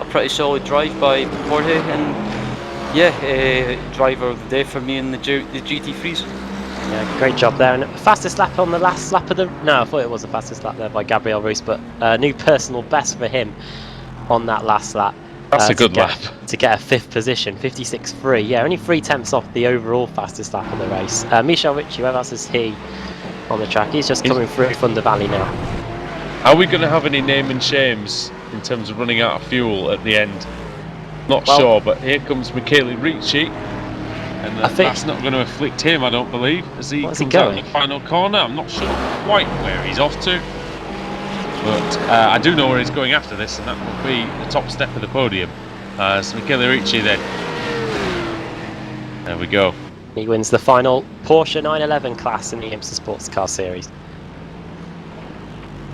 pretty solid drive by Jorge, and yeah, driver of the day for me in the GT3s. Yeah, great job there. And fastest lap on the last lap of the... No, I thought it was the fastest lap there by Gabriel Roos, but new personal best for him on that last lap. That's a good lap. To get a 5th position, 56.3. Yeah, only 3 tenths off the overall fastest lap of the race. Michel Ritchie, where else is he on the track? He's just coming through Thunder Valley now. Are we going to have any name and shames in terms of running out of fuel at the end? Not sure, but here comes Michele Ricci, and that's not going to afflict him, I don't believe, as he comes out in the final corner. I'm not sure quite where he's off to, but I do know where he's going after this, and that will be the top step of the podium. So Michele Ricci then. There we go. He wins the final Porsche 911 class in the IMSA Sports Car Series.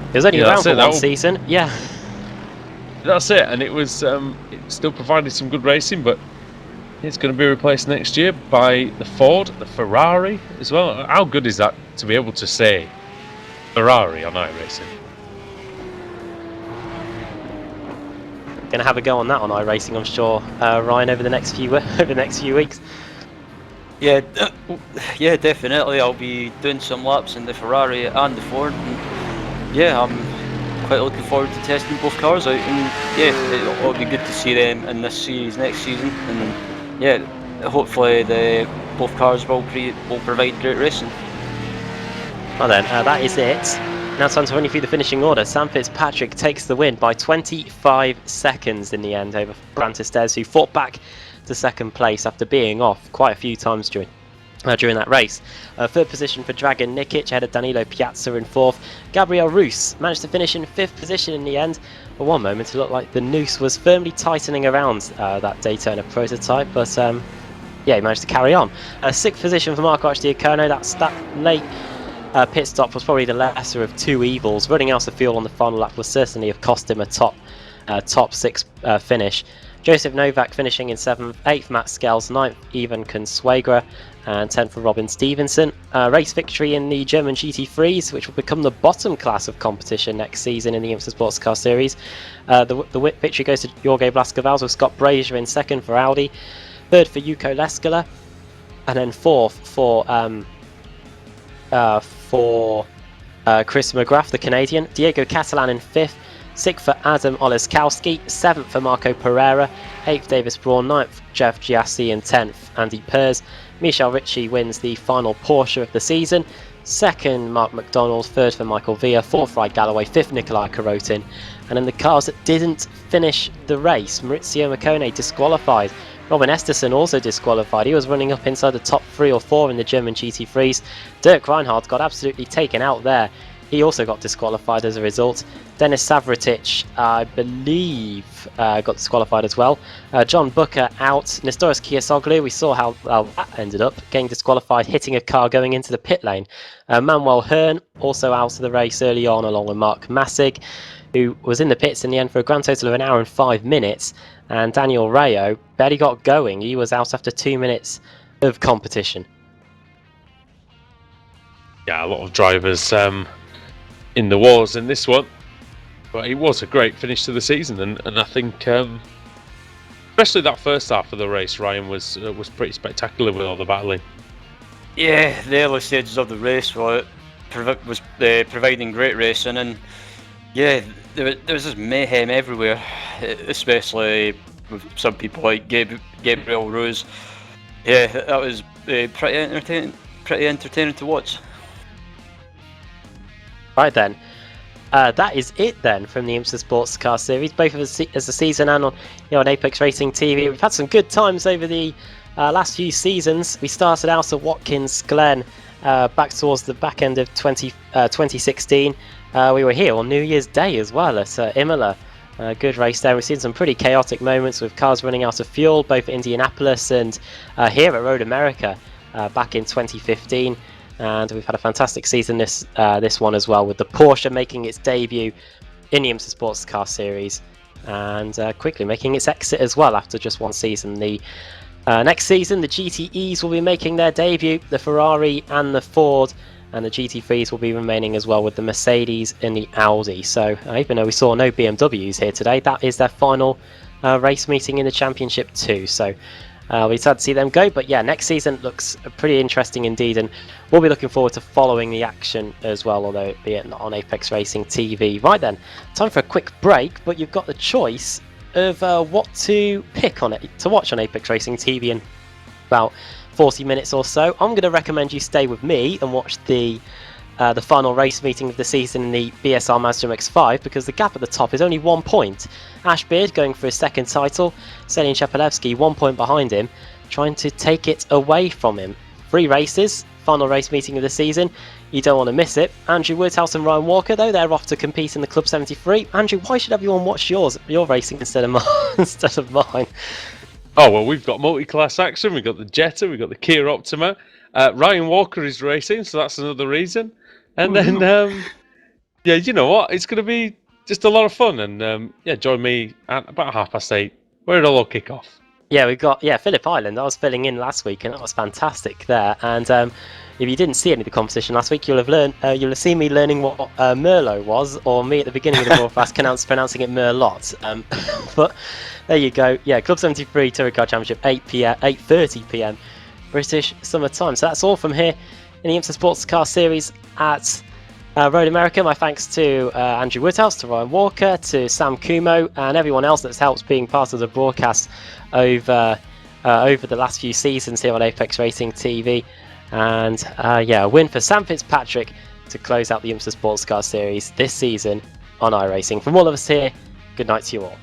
It was only around for one season, yeah. That's it, and it was it still provided some good racing, but it's going to be replaced next year by the Ford, the Ferrari as well. How good is that to be able to say Ferrari on iRacing? Going to have a go on that on iRacing, I'm sure, Ryan, over the next few weeks. Yeah, yeah, definitely. I'll be doing some laps in the Ferrari and the Ford. And yeah, I'm quite looking forward to testing both cars out, and yeah, it'll be good to see them in this series next season, and yeah, hopefully both cars will provide great racing. Well then, that is it. Now time to run you through the finishing order. Sam Fitzpatrick takes the win by 25 seconds in the end over Brantis Des, who fought back to second place after being off quite a few times during that race. 3rd position for Dragan Nikic ahead of Danilo Piazza in 4th. Gabriel Roos managed to finish in 5th position in the end. For one moment it looked like the noose was firmly tightening around that Daytona prototype, but yeah, he managed to carry on. 6th position for Marco Archdiacono. That late pit stop was probably the lesser of 2 evils. Running out of fuel on the final lap will certainly have cost him a top 6 finish. Joseph Novak finishing in 7th, 8th Matt Scales, 9th Ivan Consuegra, and 10th for Robin Stevenson. Race victory in the German GT3s, which will become the bottom class of competition next season in the IMSA Sports Car Series. The victory goes to Jorge Blascovals with Scott Brazier in 2nd for Audi, 3rd for Yuko Leskala, and then 4th for Chris McGrath, the Canadian. Diego Catalan in 5th. 6th for Adam Oleskowski, 7th for Marco Pereira, 8th Davis Braun, 9th Jeff Giassi, and 10th Andy Pers. Michel Ritchie wins the final Porsche of the season. 2nd Mark McDonald, 3rd for Michael Villa, 4th Ryan Galloway, 5th Nikolai Karotin. And in the cars that didn't finish the race, Maurizio Maccone disqualified. Robin Esterson also disqualified. He was running up inside the top 3 or 4 in the German GT3s. Dirk Reinhardt got absolutely taken out there. He also got disqualified as a result. Denis Savratic, I believe, got disqualified as well. John Booker out. Nestoras Kiasoglu, we saw how that ended up, getting disqualified, hitting a car going into the pit lane. Manuel Hearn also out of the race early on, along with Mark Massig, who was in the pits in the end for a grand total of 1 hour and 5 minutes. And Daniel Rayo barely got going. He was out after 2 minutes of competition. Yeah, a lot of drivers in the wars in this one, but it was a great finish to the season, and I think especially that first half of the race, Ryan, was pretty spectacular with all the battling. Yeah, the early stages of the race was providing great racing, and yeah, there was just mayhem everywhere, especially with some people like Gabriel Roos. Yeah, that was pretty entertaining to watch. Right then, that is it then from the IMSA Sports Car Series, both as a season and on Apex Racing TV. We've had some good times over the last few seasons. We started out at Watkins Glen back towards the back end of 2016. We were here on New Year's Day as well at Imola. Good race there. We've seen some pretty chaotic moments with cars running out of fuel, both at Indianapolis and here at Road America back in 2015. And we've had a fantastic season this one as well, with the Porsche making its debut in the IMSA Sports Car Series and quickly making its exit as well after just one season. The next season, the GTEs will be making their debut, the Ferrari and the Ford, and the GT3s will be remaining as well with the Mercedes and the Audi. So even though we saw no BMWs here today, that is their final race meeting in the Championship too. So We sad to see them go, but yeah, next season looks pretty interesting indeed, and we'll be looking forward to following the action as well, although it be it not on Apex Racing TV. Right then, time for a quick break, but you've got the choice of what to pick on it to watch on Apex Racing TV in about 40 minutes or so. I'm going to recommend you stay with me and watch the final race meeting of the season in the BSR Mazda MX-5, because the gap at the top is only 1 point. Ashbeard going for his second title, Selin Shepelevsky 1 point behind him, trying to take it away from him. 3 races, final race meeting of the season, you don't want to miss it. Andrew Woodhouse and Ryan Walker, though, they're off to compete in the Club 73. Andrew, why should everyone watch your racing instead of mine? Oh, well, we've got multi-class action, we've got the Jetta, we've got the Kia Optima. Ryan Walker is racing, so that's another reason. And then, yeah, you know what? It's going to be just a lot of fun. And yeah, join me at about 8:30, where it'll all kick off. Yeah, we've got Phillip Island. I was filling in last week, and that was fantastic there. And if you didn't see any of the competition last week, you'll have seen me learning what Merlot was, or me at the beginning of the broadcast pronouncing it Merlot. But there you go. Yeah, Club 73 Touring Car Championship, 8:30 p.m. British summer time. So that's all from here in the IMSA Sportscar Series at Road America. My thanks to Andrew Woodhouse, to Ryan Walker, to Sam Kumo, and everyone else that's helped being part of the broadcast over the last few seasons here on Apex Racing TV. And yeah, a win for Sam Fitzpatrick to close out the IMSA Sportscar Series this season on iRacing. From all of us here, good night to you all.